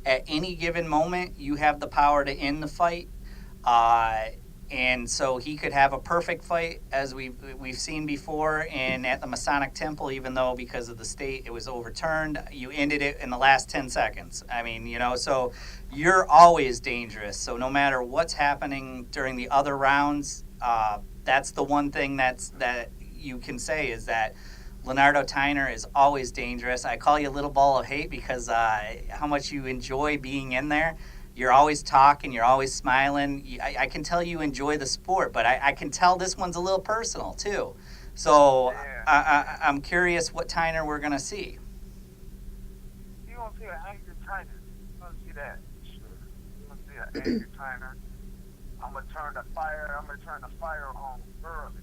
at any given moment, you have the power to end the fight. And so he could have a perfect fight, as we've seen before, and at the Masonic Temple, even though because of the state it was overturned, you ended it in the last 10 seconds. I mean, so you're always dangerous. So no matter what's happening during the other rounds, that's the one thing that you can say is that Lanardo Tyner is always dangerous. I call you a little ball of hate because how much you enjoy being in there. You're always talking, you're always smiling. I can tell you enjoy the sport, but I can tell this one's a little personal too. So Yeah. I'm curious what Tyner we're going to see. You gonna see an angry Tyner. You gonna see that. Sure. You gonna see an angry Tyner. I'm gonna turn the fire on early.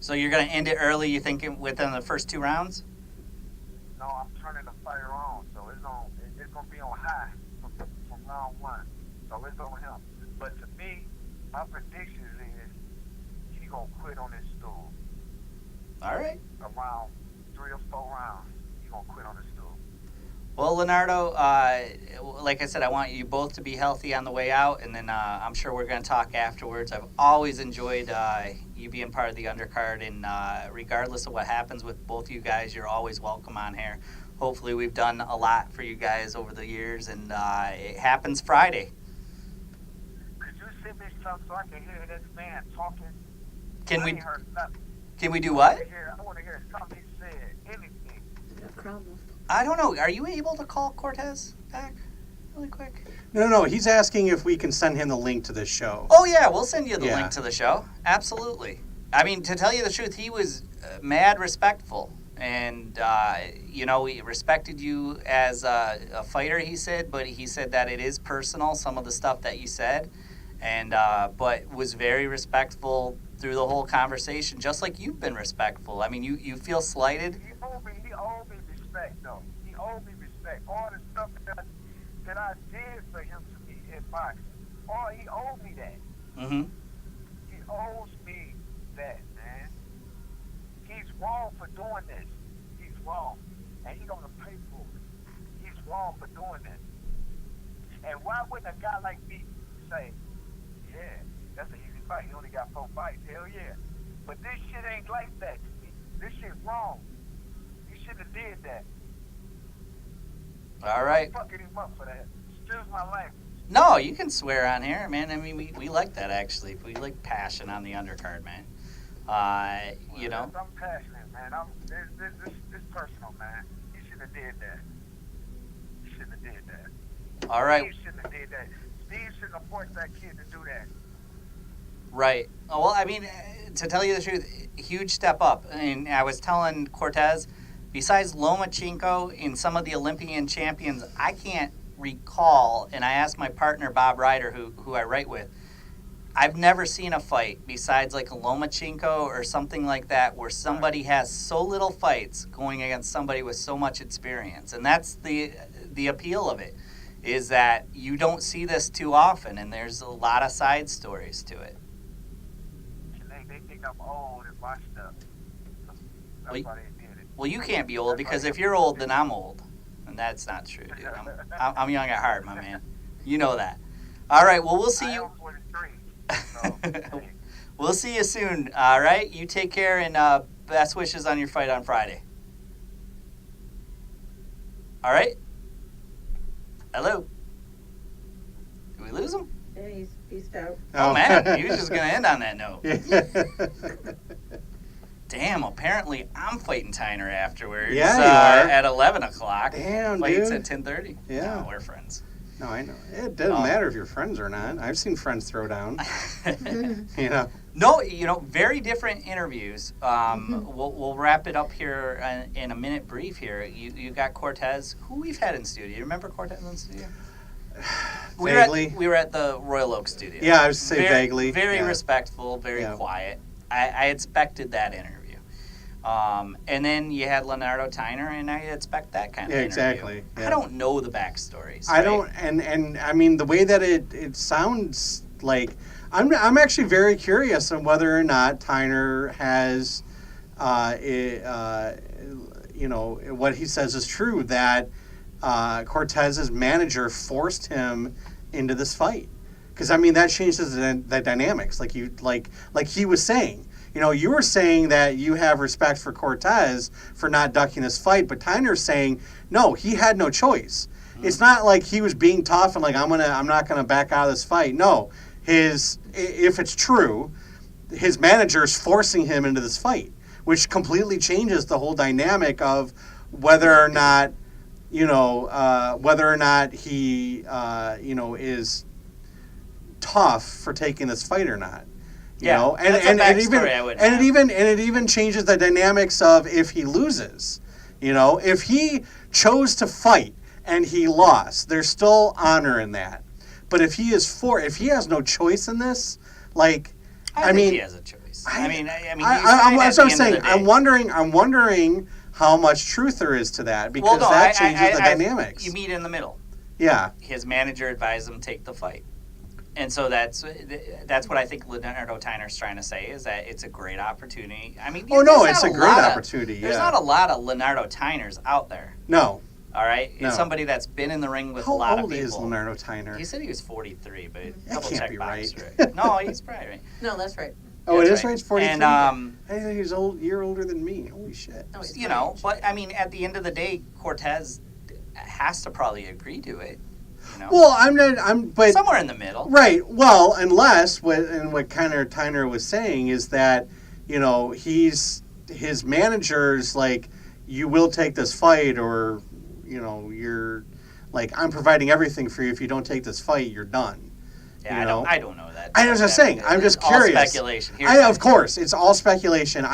So you're going to end it early, you think, within the first 2 rounds? No, I'm turning the fire on, so it's gonna be on high from round 1. So it's on him. But to me, my prediction is he gonna quit on his stool. All right. Around 3 or 4 rounds, he gonna quit on his stool. Well, Leonardo, like I said, I want you both to be healthy on the way out, and then I'm sure we're going to talk afterwards. I've always enjoyed you being part of the undercard, and regardless of what happens with both you guys, you're always welcome on here. Hopefully we've done a lot for you guys over the years, and it happens Friday. Could you send me something so I can hear this man talking? Can I we ain't heard nothing. can we do what? I want to hear something he said, anything. I don't know. Are you able to call Cortez back really quick? No. He's asking if we can send him the link to this show. Oh, yeah. We'll send you the Yeah. link to the show. Absolutely. I mean, to tell you the truth, he was mad respectful. And, he respected you as a fighter, he said. But he said that it is personal, some of the stuff that you said. And but was very respectful through the whole conversation, just like you've been respectful. I mean, you feel slighted. He owed me respect, though. He owed me respect. All the stuff that I did for him to me in boxing. He owed me that. Mm-hmm. He owes me that, man. He's wrong for doing this. He's wrong. And he's gonna pay for it. He's wrong for doing this. And why wouldn't a guy like me say, yeah, that's an easy fight. He only got 4 fights. Hell yeah. But this shit ain't like that to me. This shit's wrong. You shouldn't have did that. All right. Fucking him up for that. Excuse my language. No, you can swear on here, man. I mean, we like that, actually. We like passion on the undercard, man. I'm passionate, man. This personal, man. You shouldn't have did that. You shouldn't have did that. All right. Steve shouldn't have did that. Steve shouldn't have forced that kid to do that. Right. Oh, well, I mean, to tell you the truth, huge step up. And I was telling Cortez, besides Lomachenko and some of the Olympian champions, I can't recall, and I asked my partner, Bob Ryder, who I write with, I've never seen a fight besides like a Lomachenko or something like that where somebody has so little fights going against somebody with so much experience. And that's the appeal of it, is that you don't see this too often, and there's a lot of side stories to it. They think I'm old and washed up. That's why they did it. Well, you can't be old, because if you're old, then I'm old. And that's not true, dude. I'm young at heart, my man. You know that. All right, well, we'll see you. I am 43. So, hey. We'll see you soon, all right? You take care, and best wishes on your fight on Friday. All right? Hello? Did we lose him? Yeah, he's out. Oh, man, he was just going to end on that note. Damn, apparently I'm fighting Tyner afterwards. Yeah, you are. At 11 o'clock. Damn, Fights dude. at 10:30. Yeah. No, we're friends. No, I know. It doesn't matter if you're friends or not. I've seen friends throw down. You know. No, very different interviews. We'll wrap it up here in a minute brief here. You got Cortez, who we've had in studio. You remember Cortez in studio? Vaguely. We were at the Royal Oak studio. Yeah, I would say vaguely. Very yeah. respectful, very quiet. I expected that interview. And then you had Leonardo Tyner, and I expect that kind of interview. Exactly. Yeah. I don't know the backstories. I don't, and I mean the way that it sounds like, I'm actually very curious on whether or not Tyner has, what he says is true, that Cortez's manager forced him into this fight, because I mean that changes the dynamics, like he was saying. You were saying that you have respect for Cortez for not ducking this fight, but Tyner's saying no, he had no choice. Mm-hmm. It's not like he was being tough and like I'm not gonna back out of this fight. No, if it's true, his manager's forcing him into this fight, which completely changes the whole dynamic of whether or not he is tough for taking this fight or not. It even changes the dynamics of if he loses. If he chose to fight and he lost, there's still honor in that. But if he has no choice in this, like, I think he has a choice. That's what I'm saying. I'm wondering how much truth there is to that, because that changes the dynamics. You meet in the middle. Yeah. His manager advised him to take the fight. And so that's what I think Leonardo Tyner's trying to say, is that it's a great opportunity. I mean, it's a great opportunity. There's not a lot of Leonardo Tyners out there. No. All right? No. It's somebody that's been in the ring with a lot of people. How old is Leonardo Tyner? He said he was 43, but That double can't check be box, right. No, he's probably right. No, that's right. Oh, it is right? It's 43? And, I think he's a year older than me. Holy shit. No, he's but I mean, at the end of the day, Cortez has to probably agree to it. Well, but somewhere in the middle. Right. Well, unless what Tyner was saying is that, his manager's like, you will take this fight, or, you're like, I'm providing everything for you. If you don't take this fight, you're done. Yeah, I don't know that. I was just saying. I'm just curious. All speculation. Of course, it's all speculation.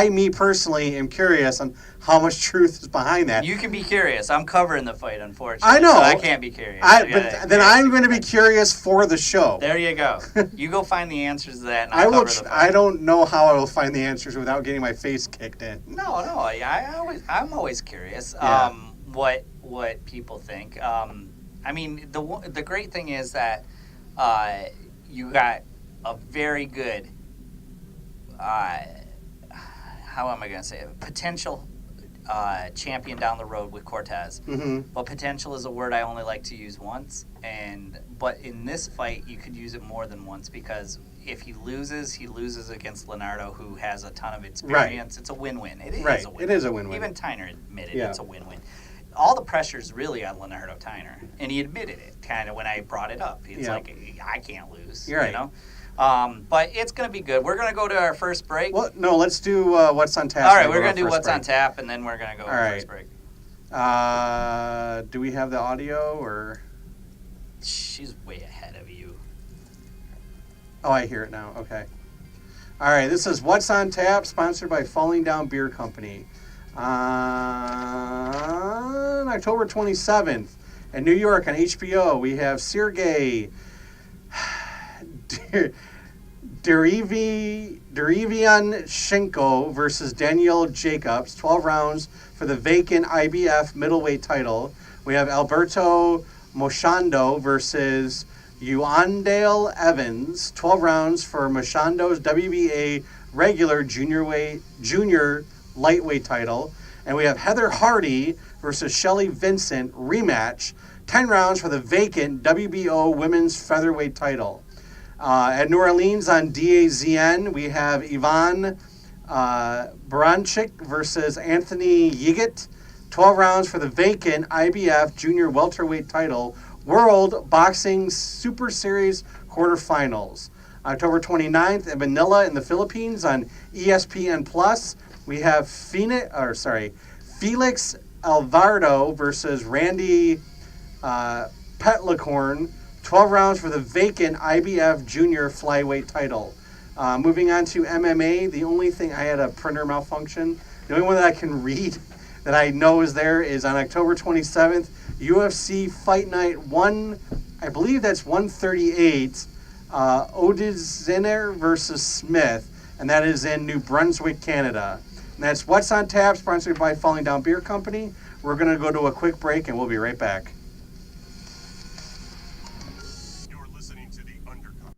Me personally, am curious on how much truth is behind that. You can be curious. I'm covering the fight, unfortunately. I know. So I can't be curious. Then I'm going to be curious for the show. There you go. You go find the answers to that, and I'll cover the fight. I don't know how I will find the answers without getting my face kicked in. No. I'm always curious. Yeah. What people think. I mean, the great thing is that you got a very good, how am I going to say it, potential champion down the road with Cortez. Mm-hmm. But potential is a word I only like to use once. But in this fight, you could use it more than once, because if he loses against Leonardo, who has a ton of experience. Right. It's a win-win. It is a win-win. It is a win-win. Even Tyner admitted it's a win-win. All the pressure's really on Leonardo Tyner, and he admitted it kind of when I brought it up. It's like, I can't lose. You're right. But it's going to be good. We're going to go to our first break. Well, no, let's do What's on Tap. All right, we're going to do What's on Tap, and then we're going to go to our first break. Do we have the audio, or? She's way ahead of you. Oh, I hear it now. Okay. All right, this is What's on Tap, sponsored by Falling Down Beer Company. On October 27th in New York on HBO, we have Sergei Derivian Shenko versus Danielle Jacobs, 12 rounds for the vacant IBF middleweight title. We have Alberto Moshando versus Yuandale Evans, 12 rounds for Moshando's WBA regular junior lightweight title. And we have Heather Hardy versus Shelly Vincent rematch, 10 rounds for the vacant WBO women's featherweight title. At New Orleans on DAZN, we have Ivan Baranchik versus Anthony Yigot, 12 rounds for the vacant IBF junior welterweight title, World Boxing Super Series quarterfinals. October 29th in Manila in the Philippines on ESPN Plus, we have Felix Alvarado versus Randy Petlicorn, 12 rounds for the vacant IBF junior flyweight title. Moving on to MMA, the only thing, I had a printer malfunction. The only one that I can read that I know is there is on October 27th, UFC Fight Night 1, I believe that's 138, Odiziner versus Smith, and that is in New Brunswick, Canada. And that's What's on Tap, sponsored by Falling Down Beer Company. We're going to go to a quick break, and we'll be right back. You're listening to the Undercard.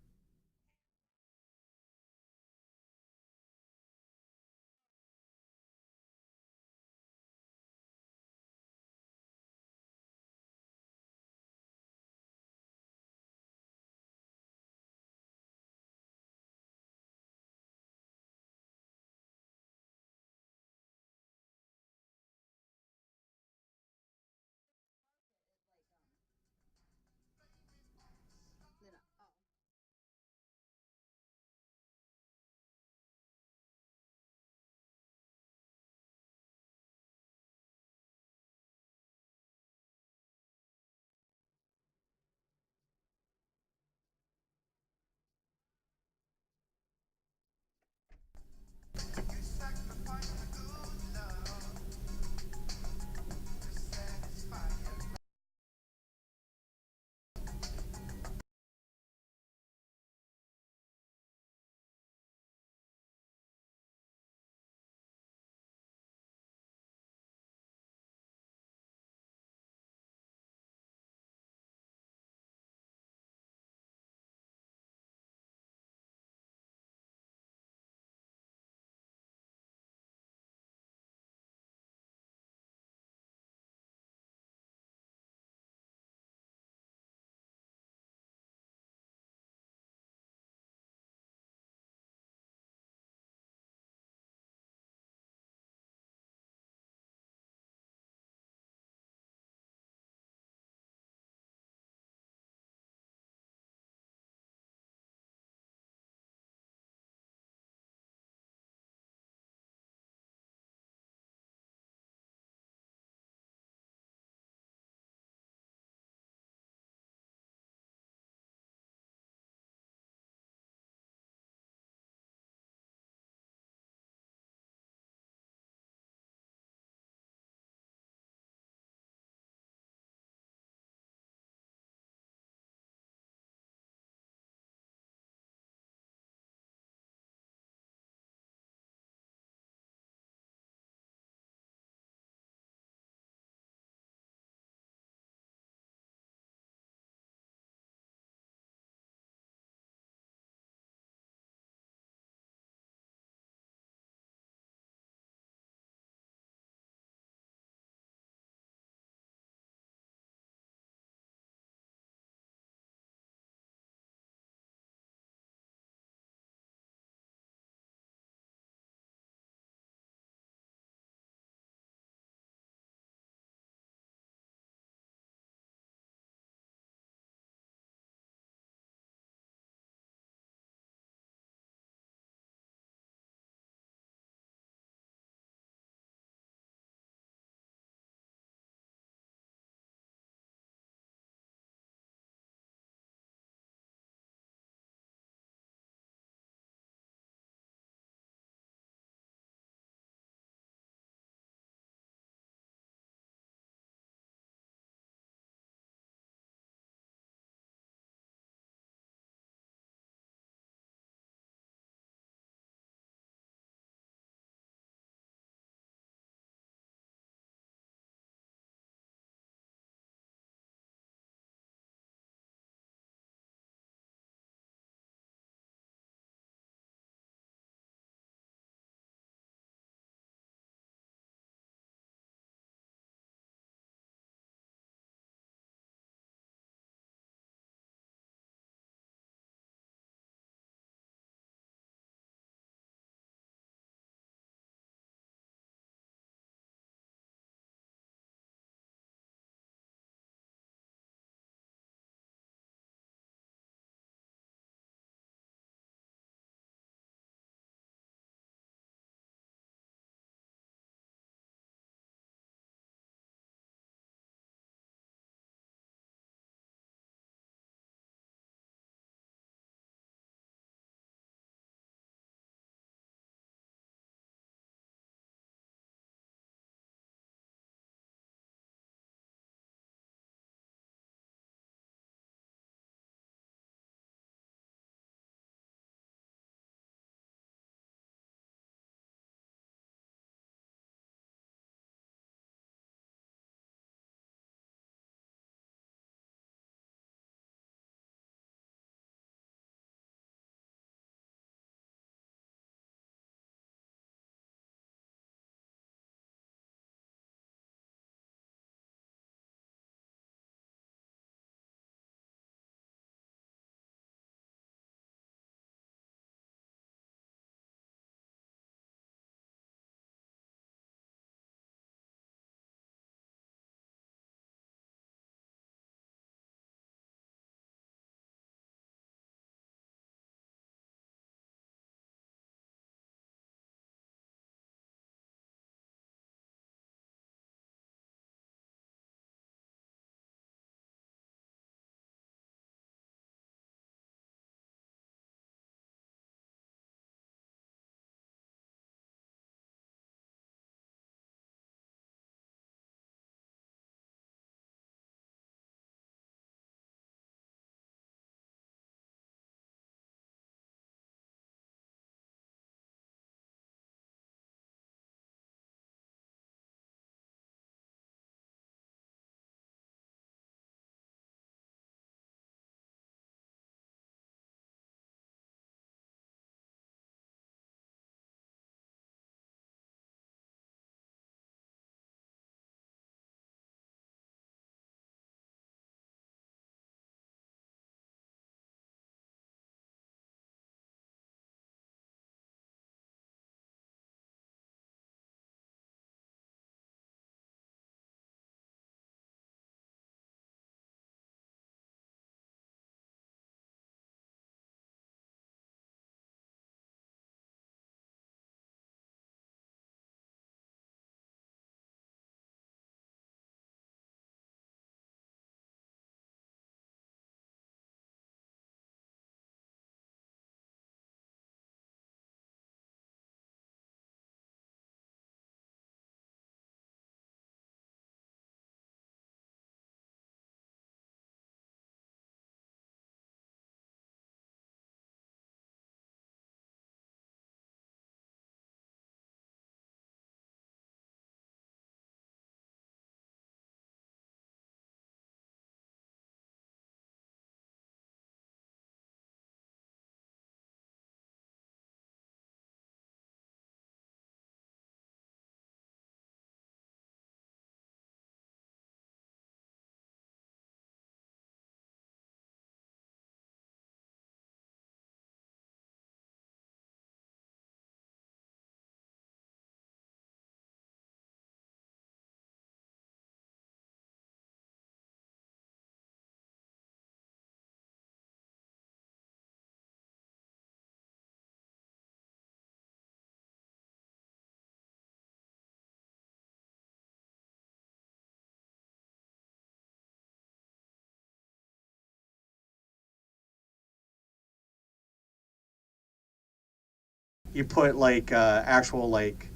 you put like actual like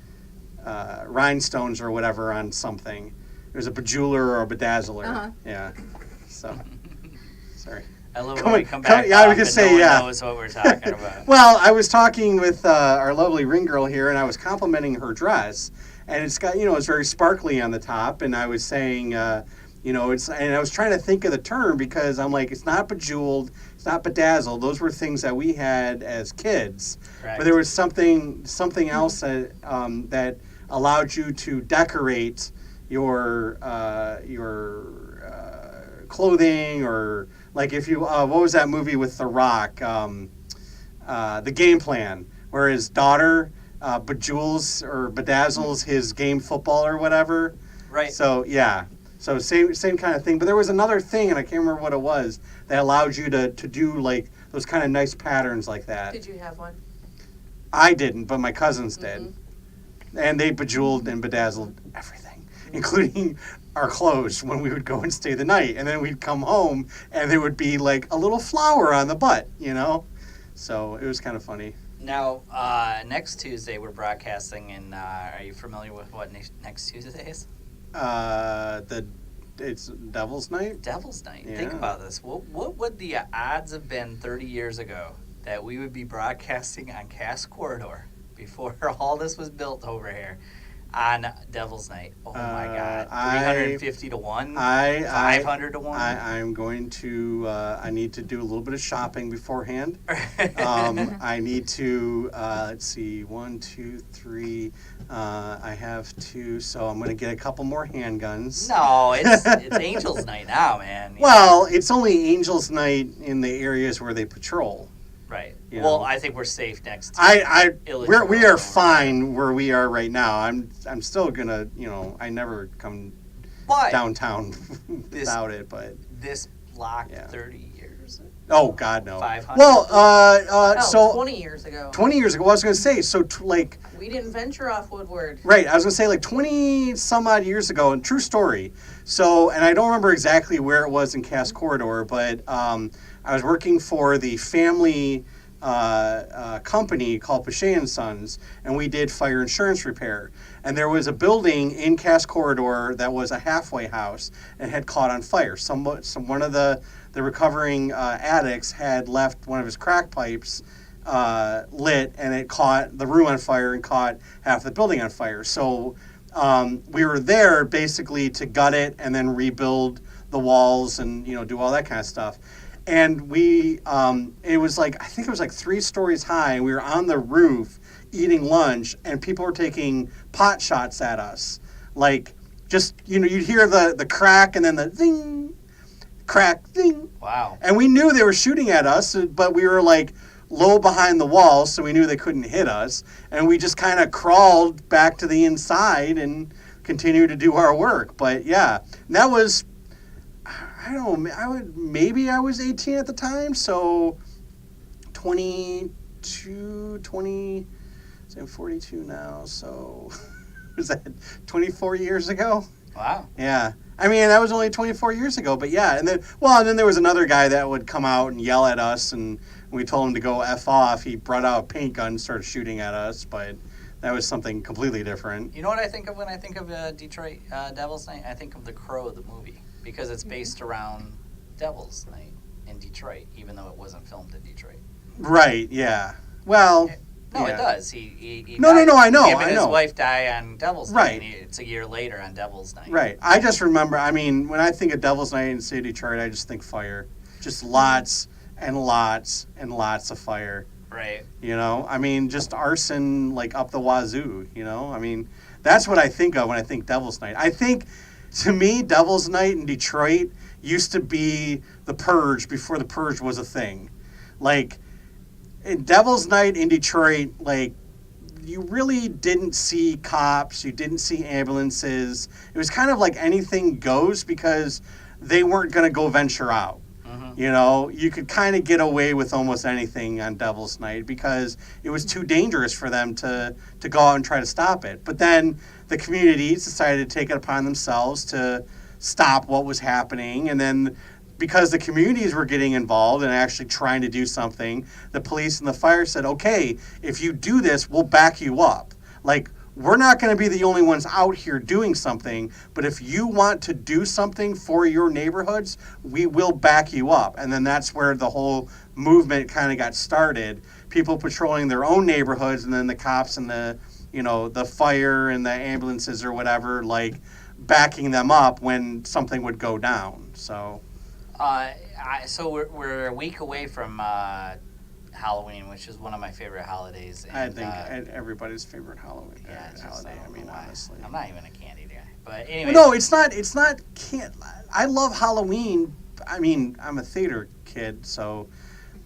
rhinestones or whatever on something. It was a bejeweler or a bedazzler. Uh-huh. Yeah. So, sorry. I love Come when on, we come come- back yeah, I up was gonna and say, no one yeah. knows what we're talking about. Well, I was talking with our lovely ring girl here, and I was complimenting her dress, and it's got, it's very sparkly on the top, and I was saying, it's, and I was trying to think of the term because I'm like, it's not bejeweled, it's not bedazzled. Those were things that we had as kids, Correct. but there was something else that allowed you to decorate your clothing, or like if you what was that movie with The Rock, The Game Plan, where his daughter bejewels or bedazzles his game football or whatever. Right. So yeah, so same kind of thing. But there was another thing, and I can't remember what it was, that allowed you to do like those kind of nice patterns like that. Did you have one? I didn't, but my cousins did, and they bejeweled and bedazzled everything, including our clothes when we would go and stay the night, and then we'd come home and there would be like a little flower on the butt, So it was kind of funny. Now, next Tuesday we're broadcasting, and are you familiar with what next Tuesday is? It's Devil's Night. Devil's Night. Yeah. Think about this. What would the odds have been 30 years ago that we would be broadcasting on Cass Corridor before all this was built over here on Devil's Night? Oh my God! 350 to 1. 500 to 1. I'm going to. I need to do a little bit of shopping beforehand. I need to. Let's see. 1, 2, 3. I have 2, so I'm going to get a couple more handguns. No, it's Angels Night now, man. Well, it's only Angels Night in the areas where they patrol. Right. You Well, know. I think we're safe next. We are fine where we are right now. I'm still gonna, I never come But downtown without it, but this block Yeah. 30 years. oh God no. 500. Well, so 20 years ago. 20 years ago, I was gonna say, so We didn't venture off Woodward. right, I was gonna say like 20 some odd years ago, and true story. So, and I don't remember exactly where it was in Cass Corridor, but I was working for the family company called Pache & Sons, and we did fire insurance repair. And there was a building in Cass Corridor that was a halfway house and had caught on fire. One of the recovering addicts had left one of his crack pipes lit, and it caught the room on fire and caught half the building on fire. So we were there basically to gut it and then rebuild the walls and do all that kind of stuff. And we, it was like, I think it was like 3 stories high, and we were on the roof eating lunch, and people were taking pot shots at us. Like, just, you'd hear the crack, and then the ding, crack, ding. Wow. And we knew they were shooting at us, but we were like low behind the wall, so we knew they couldn't hit us. And we just kind of crawled back to the inside and continued to do our work. But yeah, and that was, I don't know, I was 18 at the time, so 22, 20, so I'm 42 now, so was that 24 years ago? Wow. Yeah. I mean, that was only 24 years ago, but yeah. And then there was another guy that would come out and yell at us, and we told him to go F off. He brought out a paint gun and started shooting at us, but that was something completely different. You know what I think of when I think of Detroit Devil's Night? I think of The Crow, the movie, because it's based around Devil's Night in Detroit, even though it wasn't filmed in Detroit. Right, yeah. Well, No, yeah. it does. He No, died. I know, Him and I know. his wife die on Devil's Night. Right. And it's a year later on Devil's Night. Right. I just remember, I mean, when I think of Devil's Night in the city of Detroit, I just think fire. Just lots and lots and lots of fire. Right. I mean, just arson like up the wazoo, I mean, that's what I think of when I think Devil's Night. I think, to me, Devil's Night in Detroit used to be the Purge before the Purge was a thing. Like, in Devil's Night in Detroit, like, you really didn't see cops, you didn't see ambulances. It was kind of like anything goes because they weren't going to go venture out. You could kind of get away with almost anything on Devil's Night because it was too dangerous for them to go out and try to stop it. But then the communities decided to take it upon themselves to stop what was happening, and then because the communities were getting involved and actually trying to do something, the police and the fire said, okay, if you do this, we'll back you up. Like, we're not going to be the only ones out here doing something, but if you want to do something for your neighborhoods, we will back you up. And then that's where the whole movement kind of got started. People patrolling their own neighborhoods, and then the cops and the, you know, the fire and the ambulances or whatever, like, backing them up when something would go down. So, So we're a week away from Halloween, which is one of my favorite holidays. And, I think everybody's favorite Halloween holiday. I mean, why. honestly, I'm not even a candy guy, but anyway. No, it's not. Can't. I love Halloween. I mean, I'm a theater kid, so.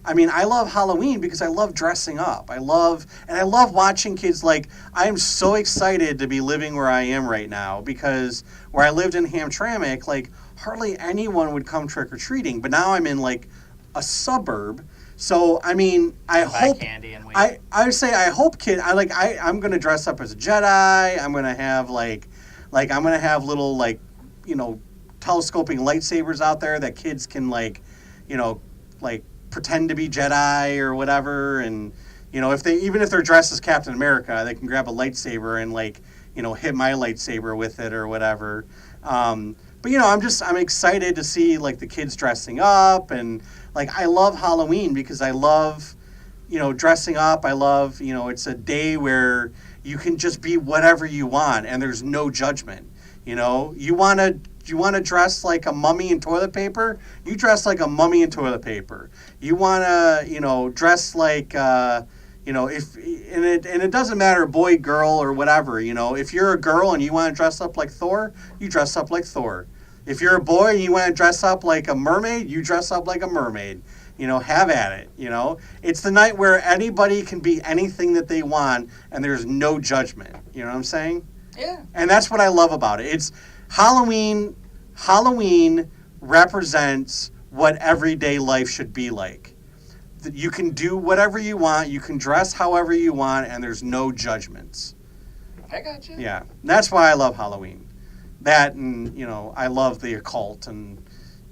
I mean, I love Halloween because I love dressing up. I love watching kids. Like, I am so excited to be living where I am right now, because where I lived in Hamtramck, like, hardly anyone would come trick-or-treating. But now I'm in, like, a suburb. So, I mean, I hope candy and I would say I hope I'm going to dress up as a Jedi. I'm going to have, like I'm going to have little, like, you know, telescoping lightsabers out there that kids can, like, you know, like, pretend to be Jedi or whatever, and you know, even if they're dressed as Captain America, they can grab a lightsaber and, like, you know, hit my lightsaber with it or whatever. But you know, I'm excited to see, like, the kids dressing up, and like, I love Halloween because I love, you know, dressing up. I love, you know, it's a day where you can just be whatever you want and there's no judgment. You know, you want to dress like a mummy in toilet paper? You dress like a mummy in toilet paper. You want to, you know, dress like, you know, and it doesn't matter, boy, girl, or whatever. You know, if you're a girl and you want to dress up like Thor, you dress up like Thor. If you're a boy and you want to dress up like a mermaid, you dress up like a mermaid. You know, have at it. You know, it's the night where anybody can be anything that they want and there's no judgment. You know what I'm saying? Yeah. And that's what I love about it. It's Halloween represents what everyday life should be like. You can do whatever you want, you can dress however you want, and there's no judgments. I got you. Yeah, that's why I love Halloween. That, and, you know, I love the occult and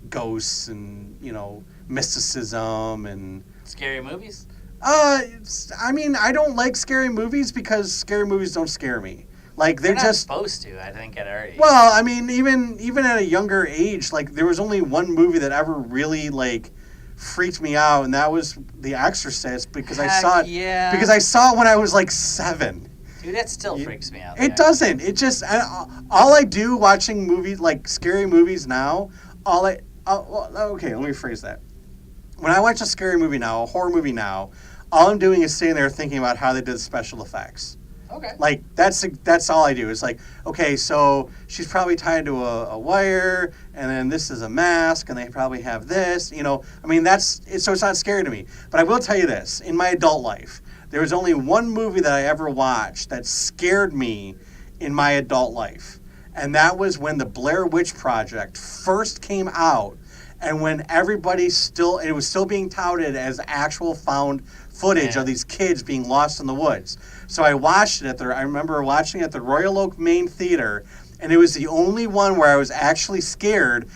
ghosts and, you know, mysticism and... Scary movies? I mean, I don't like scary movies because scary movies don't scare me. Like, they're not just supposed to, I think, at our age. Well, I mean, even at a younger age, like, there was only one movie that ever really, like, freaked me out, and that was The Exorcist, because I saw it when I was like 7. Dude, that still freaks me out. It doesn't. It just all I do watching movies, like scary movies now, okay, let me rephrase that. When I watch a scary movie now, a horror movie now, all I'm doing is sitting there thinking about how they did the special effects. Okay. Like, that's all I do. It's like, okay, so she's probably tied to a wire, and then this is a mask, and they probably have this, you know. I mean, so it's not scary to me. But I will tell you this, in my adult life, there was only one movie that I ever watched that scared me in my adult life. And that was when the Blair Witch Project first came out, and when it was still being touted as actual found footage of these kids being lost in the woods. So I watched it I remember watching it at the Royal Oak Main Theater, and it was the only one where I was actually scared,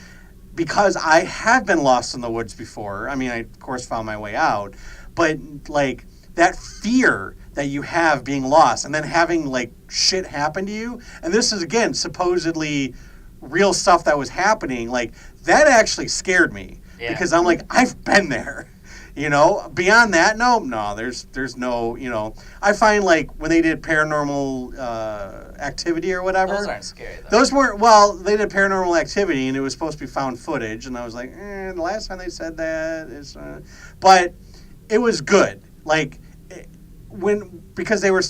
because I have been lost in the woods before. I mean, I, of course, found my way out, but, like, that fear that you have being lost and then having, like, shit happen to you, and this is, again, supposedly real stuff that was happening, like, that actually scared me. Yeah. Because I'm like, I've been there. You know, beyond that, no, there's no, you know, I find, like, when they did Paranormal Activity or whatever. Those aren't scary, though. Those weren't, well, they did Paranormal Activity, and it was supposed to be found footage, and I was like, the last time they said that is, but it was good. Like, because they were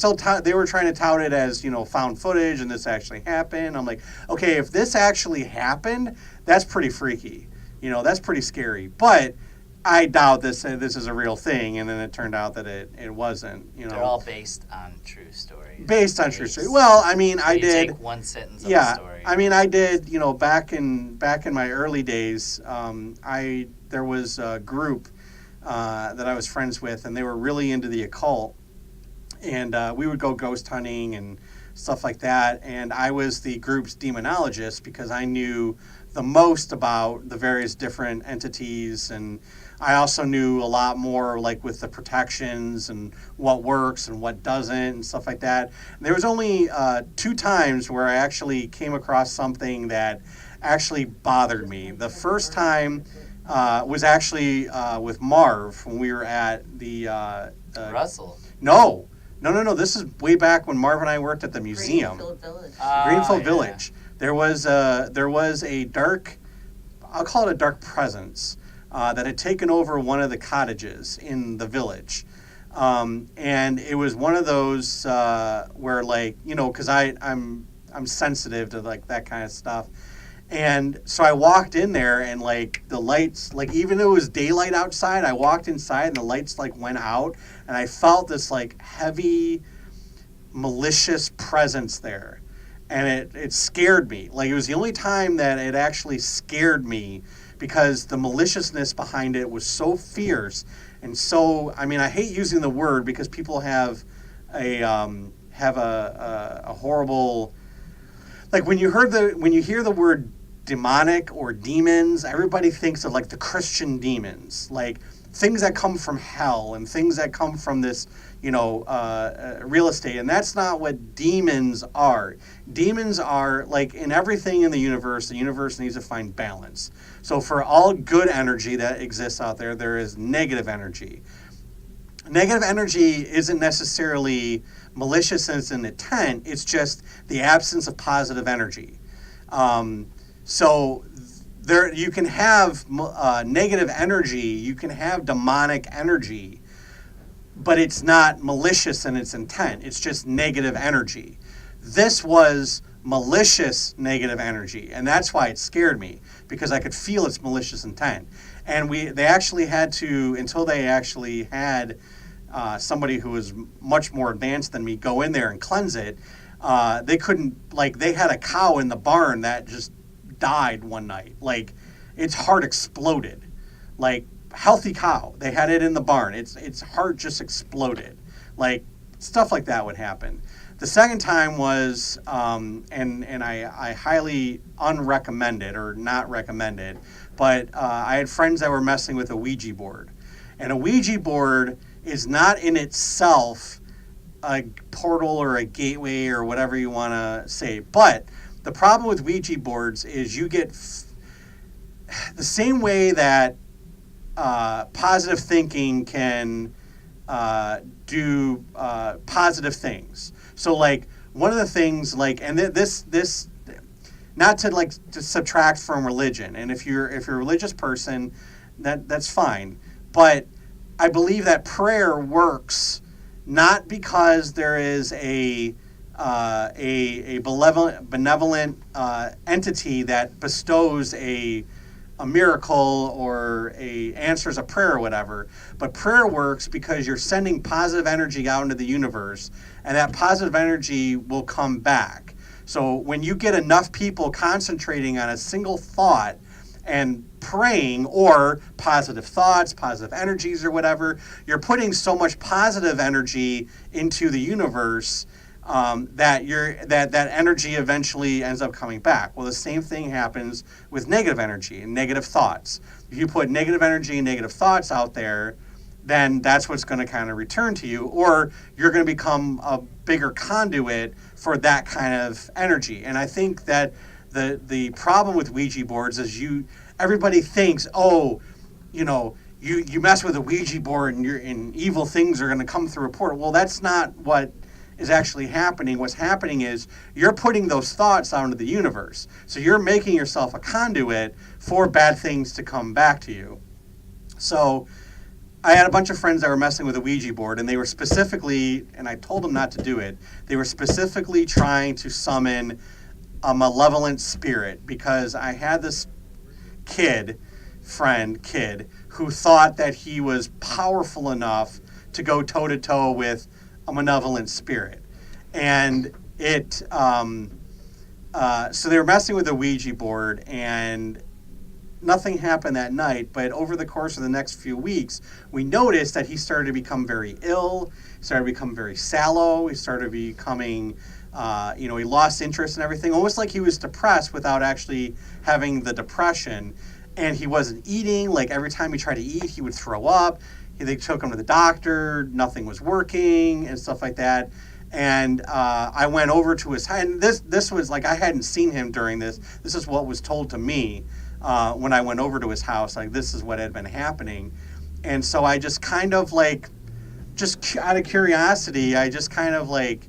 they were trying to tout it as, you know, found footage, and this actually happened. I'm like, okay, if this actually happened, that's pretty freaky. You know, that's pretty scary. But I doubt this is a real thing, and then it turned out that it wasn't. You know, they're all based on true stories. Based on true stories. Well, I mean, I did. Take one sentence of the story. I mean, I did. You know, back in my early days, there was a group that I was friends with, and they were really into the occult, and we would go ghost hunting and stuff like that. And I was the group's demonologist because I knew the most about the various different entities, and I also knew a lot more like with the protections and what works and what doesn't and stuff like that. And there was only 2 times where I actually came across something that actually bothered me. The first time was actually with Marv when we were at the Russell. No. This is way back when Marv and I worked at the museum. Greenfield Village. Greenfield yeah. Village. There was a dark, I'll call it a dark presence that had taken over one of the cottages in the village, and it was one of those where, like, you know, because I'm sensitive to like that kind of stuff. And so I walked in there, and like the lights, like even though it was daylight outside, I walked inside and the lights like went out, and I felt this like heavy, malicious presence there, and it scared me. Like it was the only time that it actually scared me, because the maliciousness behind it was so fierce and so. I mean, I hate using the word because people have a horrible. Like when you hear the word demonic or demons, everybody thinks of like the Christian demons, like things that come from hell and things that come from this, real estate. And that's not what demons are. Demons are like in everything in the universe needs to find balance. So for all good energy that exists out there, there is negative energy. Negative energy isn't necessarily malicious in its intent, it's just the absence of positive energy. So there, you can have negative energy, you can have demonic energy, but it's not malicious in its intent. It's just negative energy. This was malicious negative energy, and that's why it scared me, because I could feel its malicious intent. And they actually had to, until they actually had somebody who was much more advanced than me go in there and cleanse it, they couldn't, like, they had a cow in the barn that just died one night. Like, its heart exploded. Like, healthy cow. They had it in the barn. Its heart just exploded. Like, stuff like that would happen. The second time was, and I highly unrecommend it, or not recommend it, but I had friends that were messing with a Ouija board. And a Ouija board is not in itself a portal or a gateway or whatever you want to say. But the problem with Ouija boards is you get the same way that positive thinking can do positive things. So like one of the things, like, and this not to like to subtract from religion, and if you're a religious person, that's fine, but I believe that prayer works not because there is a benevolent entity that bestows a miracle or answers a prayer or whatever, but prayer works because you're sending positive energy out into the universe, and that positive energy will come back. So when you get enough people concentrating on a single thought and praying, or positive thoughts, positive energies or whatever, you're putting so much positive energy into the universe that energy eventually ends up coming back. Well, the same thing happens with negative energy and negative thoughts. If you put negative energy and negative thoughts out there, then that's what's going to kind of return to you, or you're going to become a bigger conduit for that kind of energy. And I think that the problem with Ouija boards is everybody thinks, you mess with a Ouija board and evil things are going to come through a portal. Well, that's not what is actually happening. What's happening is you're putting those thoughts out into the universe. So you're making yourself a conduit for bad things to come back to you. So I had a bunch of friends that were messing with a Ouija board, and they were specifically, and I told them not to do it, they were specifically trying to summon a malevolent spirit, because I had this kid who thought that he was powerful enough to go toe-to-toe with a malevolent spirit. And so they were messing with the Ouija board, and nothing happened that night, but over the course of the next few weeks, we noticed that he started to become very ill, started to become very sallow, he started becoming He lost interest in everything, almost like he was depressed without actually having the depression. And he wasn't eating. Like every time he tried to eat, he would throw up. They took him to the doctor. Nothing was working and stuff like that. And I went over to his house. And this was like I hadn't seen him during this. This is what was told to me when I went over to his house. Like this is what had been happening. And so I just kind of like, just out of curiosity, I just kind of like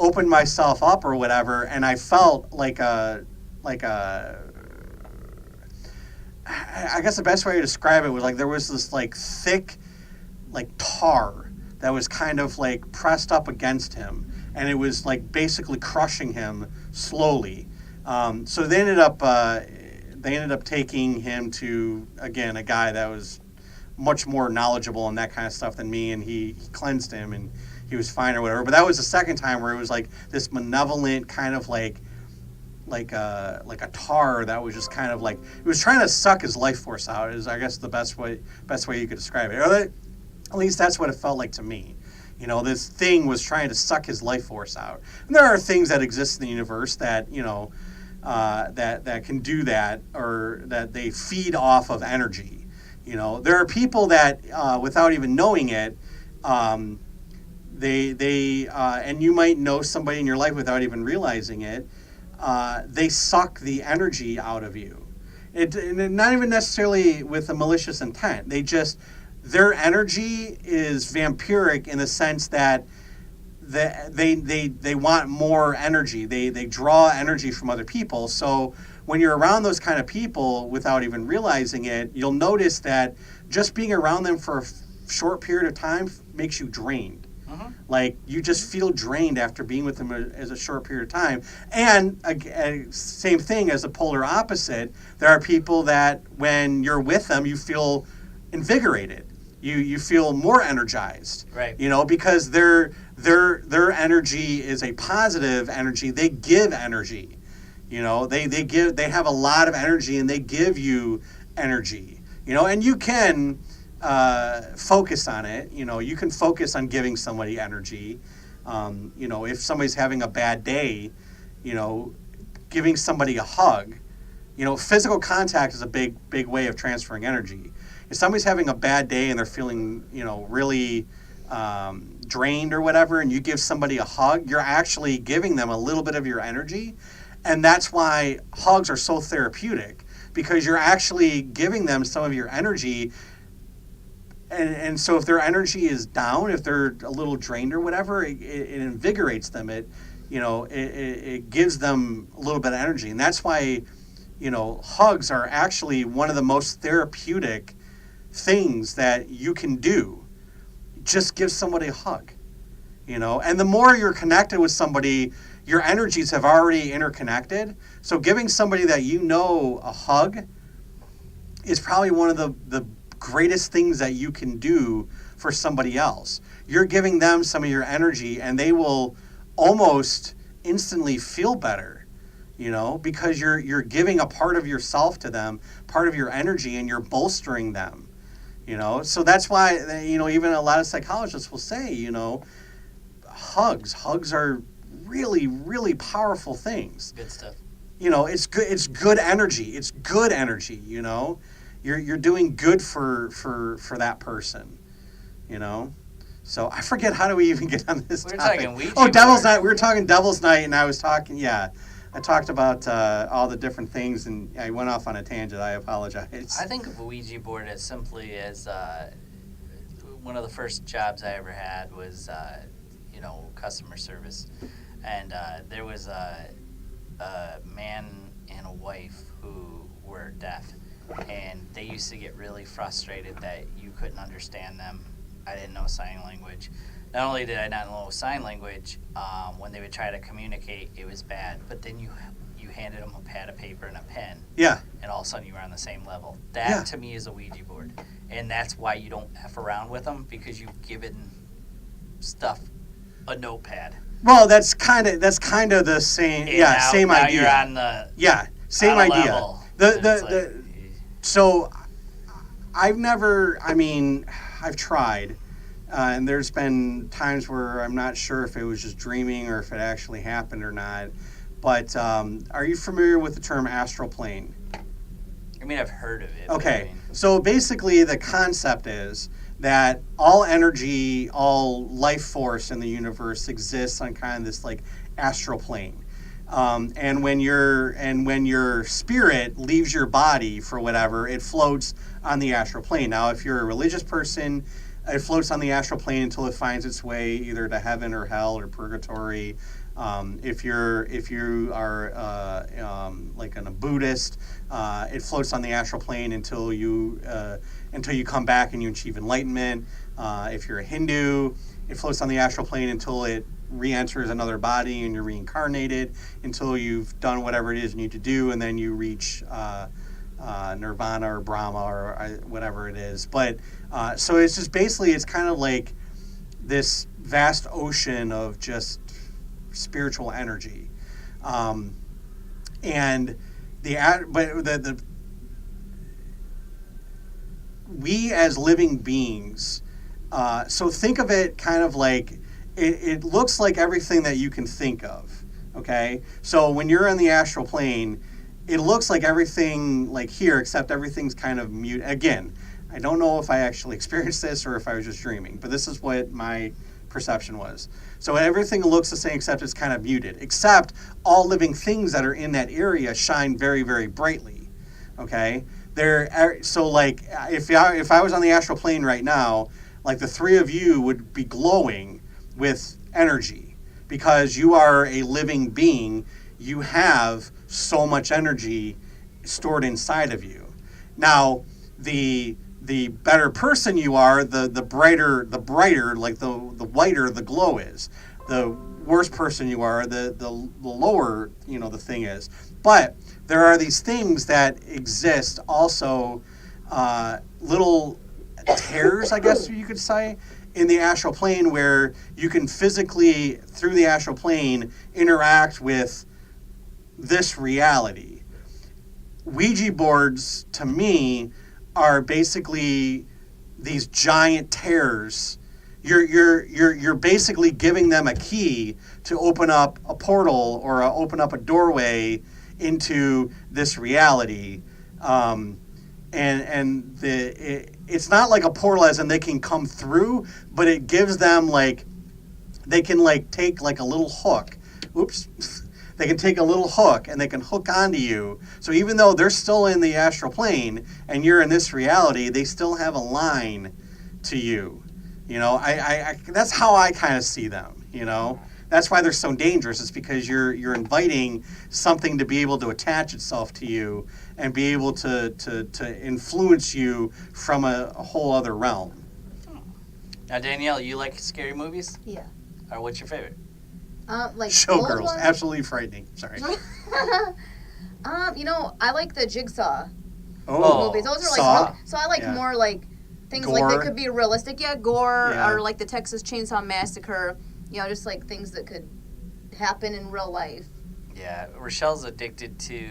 opened myself up or whatever, and I felt like a I guess the best way to describe it was like there was this like thick like tar that was kind of like pressed up against him, and it was like basically crushing him slowly. So they ended up taking him to, again, a guy that was much more knowledgeable and that kind of stuff than me, and he cleansed him and he was fine or whatever. But that was the second time where it was like this malevolent kind of like a tar that was just kind of like, it was trying to suck his life force out, is I guess the best way you could describe it. Or at least that's what it felt like to me. This thing was trying to suck his life force out. And there are things that exist in the universe that, that can do that, or that they feed off of energy. There are people that, without even knowing it, and you might know somebody in your life without even realizing it, they suck the energy out of you. And not even necessarily with a malicious intent. Their energy is vampiric in the sense that they want more energy. They draw energy from other people. So when you're around those kind of people without even realizing it, you'll notice that just being around them for a short period of time makes you drained. Like you just feel drained after being with them as a short period of time. And same thing as a polar opposite. There are people that when you're with them, you feel invigorated. You feel more energized. Right. Because their energy is a positive energy. They give energy. They have a lot of energy and they give you energy. And you can focus on it. You can focus on giving somebody energy. If somebody's having a bad day, giving somebody a hug. Physical contact is a big way of transferring energy. If somebody's having a bad day and they're feeling, really drained or whatever, and you give somebody a hug, you're actually giving them a little bit of your energy. And that's why hugs are so therapeutic, because you're actually giving them some of your energy. And so if their energy is down, if they're a little drained or whatever, it invigorates them. It gives them a little bit of energy. And that's why, hugs are actually one of the most therapeutic things that you can do. Just give somebody a hug, and the more you're connected with somebody, your energies have already interconnected. So giving somebody that a hug is probably one of the greatest things that you can do for somebody else. You're giving them some of your energy and they will almost instantly feel better, because you're giving a part of yourself to them, part of your energy, and you're bolstering them. So that's why, even a lot of psychologists will say, hugs are really, really powerful things. Good stuff. It's good energy. It's good energy, You're doing good for that person, So I forget, how do we even get on this topic? Talking Ouija Devil's board. Night. We were talking Devil's Night, and I was talking, I talked about all the different things, and I went off on a tangent. I apologize. I think of a Ouija board as simply as one of the first jobs I ever had was, customer service. And there was a man and a wife who were deaf. And they used to get really frustrated that you couldn't understand them. I didn't know sign language. Not only did I not know sign language, when they would try to communicate, it was bad. But then you handed them a pad of paper and a pen. Yeah. And all of a sudden you were on the same level. That, to me, is a Ouija board. And that's why you don't F around with them, because you've given stuff a notepad. Well, that's kind of the same. And same now idea. You're on the same on a idea. level. So I've tried and there's been times where I'm not sure if it was just dreaming or if it actually happened or not. But are you familiar with the term astral plane? I mean, I've heard of it. but I Okay, mean, so basically the concept is that all energy, all life force in the universe exists on kind of this like astral plane. And when your spirit leaves your body for whatever, it floats on the astral plane. Now, if you're a religious person, it floats on the astral plane until it finds its way either to heaven or hell or purgatory. If you are like a Buddhist, it floats on the astral plane until you come back and you achieve enlightenment. If you're a Hindu, it floats on the astral plane until it re-enters another body and you're reincarnated until you've done whatever it is you need to do, and then you reach nirvana or Brahma or whatever it is. But so it's just basically it's kind of like this vast ocean of just spiritual energy, and the we as living beings. So think of it kind of like it looks like everything that you can think of. Okay, so when you're on the astral plane, it looks like everything like here, except everything's kind of mute. Again, I don't know if I actually experienced this or if I was just dreaming, but this is what my perception was. So everything looks the same except it's kind of muted, except all living things that are in that area shine very, very brightly. Okay, so like if I was on the astral plane right now, like the three of you would be glowing with energy because you are a living being. You have so much energy stored inside of you. Now, the better person you are, the brighter, like the whiter the glow is. The worse person you are, the lower, the thing is. But there are these things that exist also, little tears, I guess you could say, in the astral plane where you can physically, through the astral plane, interact with this reality. Ouija boards, to me, are basically these giant tears. You're basically giving them a key to open up a portal or open up a doorway into this reality. It's not like a portal as in they can come through, but it gives them like they can like take like a little hook. Oops. They can take a little hook and they can hook onto you. So even though they're still in the astral plane and you're in this reality, they still have a line to you. I that's how I kind of see them. That's why they're so dangerous. It's because you're inviting something to be able to attach itself to you and be able to influence you from a whole other realm. Now, Danielle, you like scary movies? Yeah. Or what's your favorite? Like Showgirls, old ones? absolutely frightening. Sorry. I like the Jigsaw movies. Those are like Saw. so I like Yeah. more like things like Gore. that could be realistic. Yeah, gore Yeah. or like the Texas Chainsaw Massacre. Just like things that could happen in real life. Yeah, Rochelle's addicted to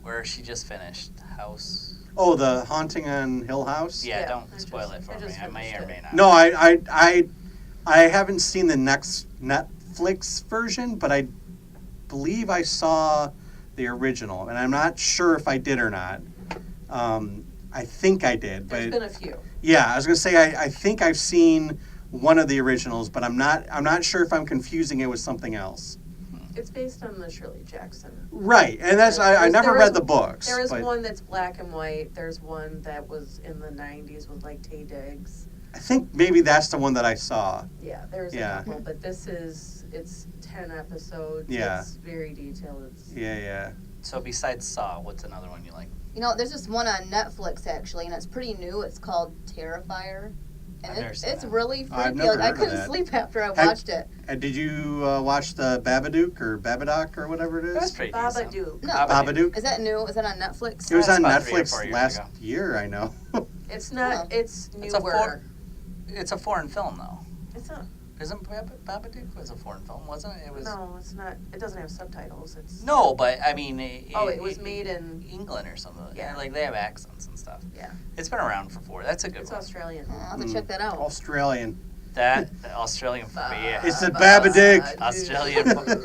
where she just finished House. Oh, the Haunting on Hill House? Yeah, Yeah, don't I spoil just- it for I me. just I may or finished may it. not. No, I haven't seen the next Netflix version, but I believe I saw the original, and I'm not sure if I did or not. I think I did, There's but been a few. yeah, I was gonna say I think I've seen one of the originals, but I'm not sure if I'm confusing it with something else. It's based on the Shirley Jackson. Right, and that's I never There read is- the books. There is but one that's black and white. There's one that was in the 90s with like Tay Diggs. I think maybe that's the one that I saw. Yeah, there's Yeah. a couple, but it's 10 episodes. Yeah. It's very detailed. It's Yeah. So besides Saw, what's another one you like? There's this one on Netflix actually, and it's pretty new. It's called Terrifier. I've And never seen it's that. really freaky. I've never Like, I heard of couldn't that. sleep after I Have- watched it. Did you watch the Babadook or Babadook or whatever it That's is? pretty decent. Babadook. No. Babadook. Is that new? Is that on Netflix? It was That's on about 3 or 4 Netflix years last ago. year, I know. It's not. Oh. It's It's a newer. It's a foreign film, though. It's not. Isn't Babadook was a foreign film, wasn't it? It was. No, it's not. It doesn't have subtitles. It's No, but I mean. it was made in. England or something. Yeah. Like they have accents and stuff. Yeah. It's been around for 4. That's a good It's one. Australian. I'll have to check that out. Australian. That Australian for It's the Babadook.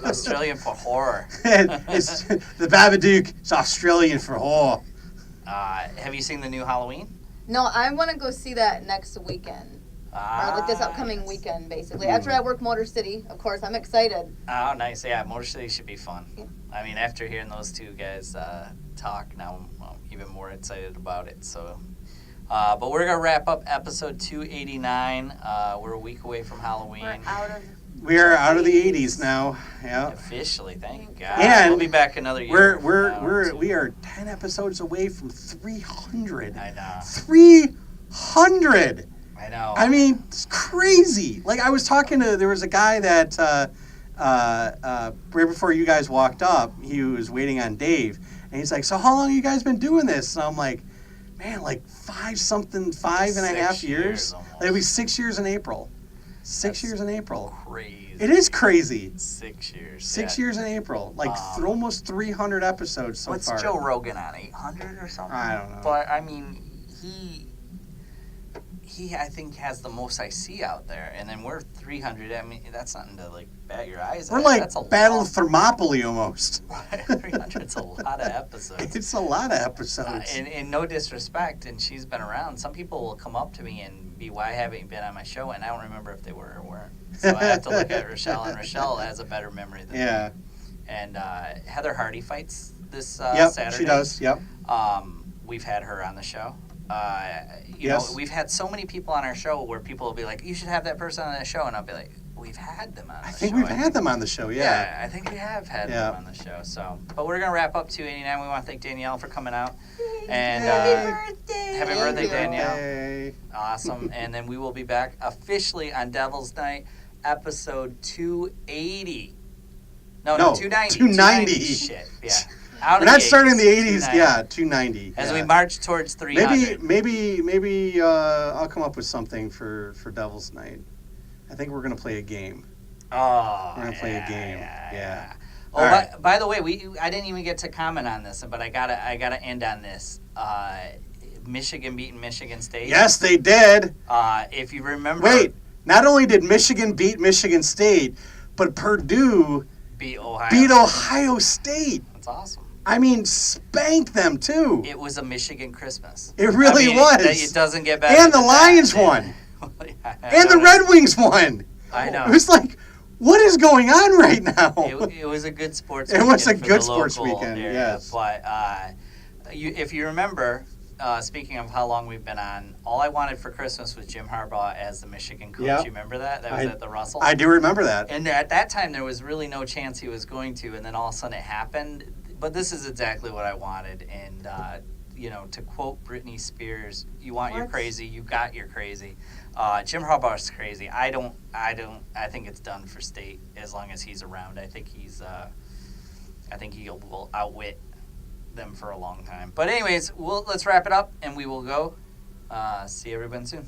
Australian for horror. It's the Babadook. It's Australian for whore. Have you seen the new Halloween? No, I want to go see that next weekend. Or like this upcoming yes. weekend, basically. After I work Motor City, of course, I'm excited. Oh, nice. Yeah, Motor City should be fun. Yeah. I mean, after hearing those two guys talk, now I'm even more excited about it. So, but we're gonna wrap up episode 289. We're a week away from Halloween. We are out of the 80s now. Yeah. Officially, thank God. And we'll be back another year. We are 10 episodes away from 300. I know. 300. I know. I mean, it's crazy. Like I was talking to, there was a guy that right before you guys walked up, he was waiting on Dave, and he's like, "So how long have you guys been doing this?" And I'm like, "Man, like 5.5 years. almost. It'll be 6 years in April. 6 years in April. Crazy. It is crazy. 6 years. 6 years in April. Like almost 300 episodes so What's far. Joe Rogan on? 800 or something? I don't know. But I mean, he I think has the most I see out there, and then we're 300. I mean, that's nothing to like bat your eyes We're at. like That's a Battle lot. of Thermopylae almost. 300's a lot of episodes. It's a lot of episodes. And no disrespect, and she's been around. Some people will come up to me and be, "Why haven't you been on my show?" And I don't remember if they were or weren't. So I have to look at Rochelle, and Rochelle has a better memory than Yeah. me. And Heather Hardy fights this Yep, Saturday. she does. Yep. We've had her on the show. You Yes. know, we've had so many people on our show where people will be like, "You should have that person on that show," and I'll be like, "We've had them on the show." I think we've had them on the show, yeah. I think we have had Yeah. them on the show. So, but we're gonna wrap up 289. We want to thank Danielle for coming out. And Happy birthday! happy Thank birthday, you. Danielle. Hey. Awesome. And then we will be back officially on Devil's Night, episode 280. No, 290. 290. Shit, yeah. Out We're of not the starting in the 80s, 80s, yeah, 290. As yeah. we march towards 300. Maybe I'll come up with something for Devil's Night. I think we're going to play a game. Oh, We're gonna play a game. Yeah. Oh, All right. by the way, I didn't even get to comment on this, but I gotta end on this. Michigan beating Michigan State. Yes, they did. If you remember. Wait, not only did Michigan beat Michigan State, but Purdue Beat Ohio. beat Ohio State. That's awesome. I mean, spanked them too. It was a Michigan Christmas. It really was. It doesn't get better. And the than Lions that. won. I And the know. Red Wings won. I know. It was like, what is going on right now? It was a good sports It weekend. was a for good the sports local weekend, area. yes. But if you remember, speaking of how long we've been on, all I wanted for Christmas was Jim Harbaugh as the Michigan coach. Yep. You remember that? That was at the Russell. I do remember that. And at that time, there was really no chance he was going to, and then all of a sudden it happened. But this is exactly what I wanted. And, to quote Britney Spears, you want your What? crazy, you got your crazy. Jim Harbaugh's crazy. I think it's done for State as long as he's around. I think he will outwit them for a long time. But anyways, let's wrap it up, and we will go. See everyone soon.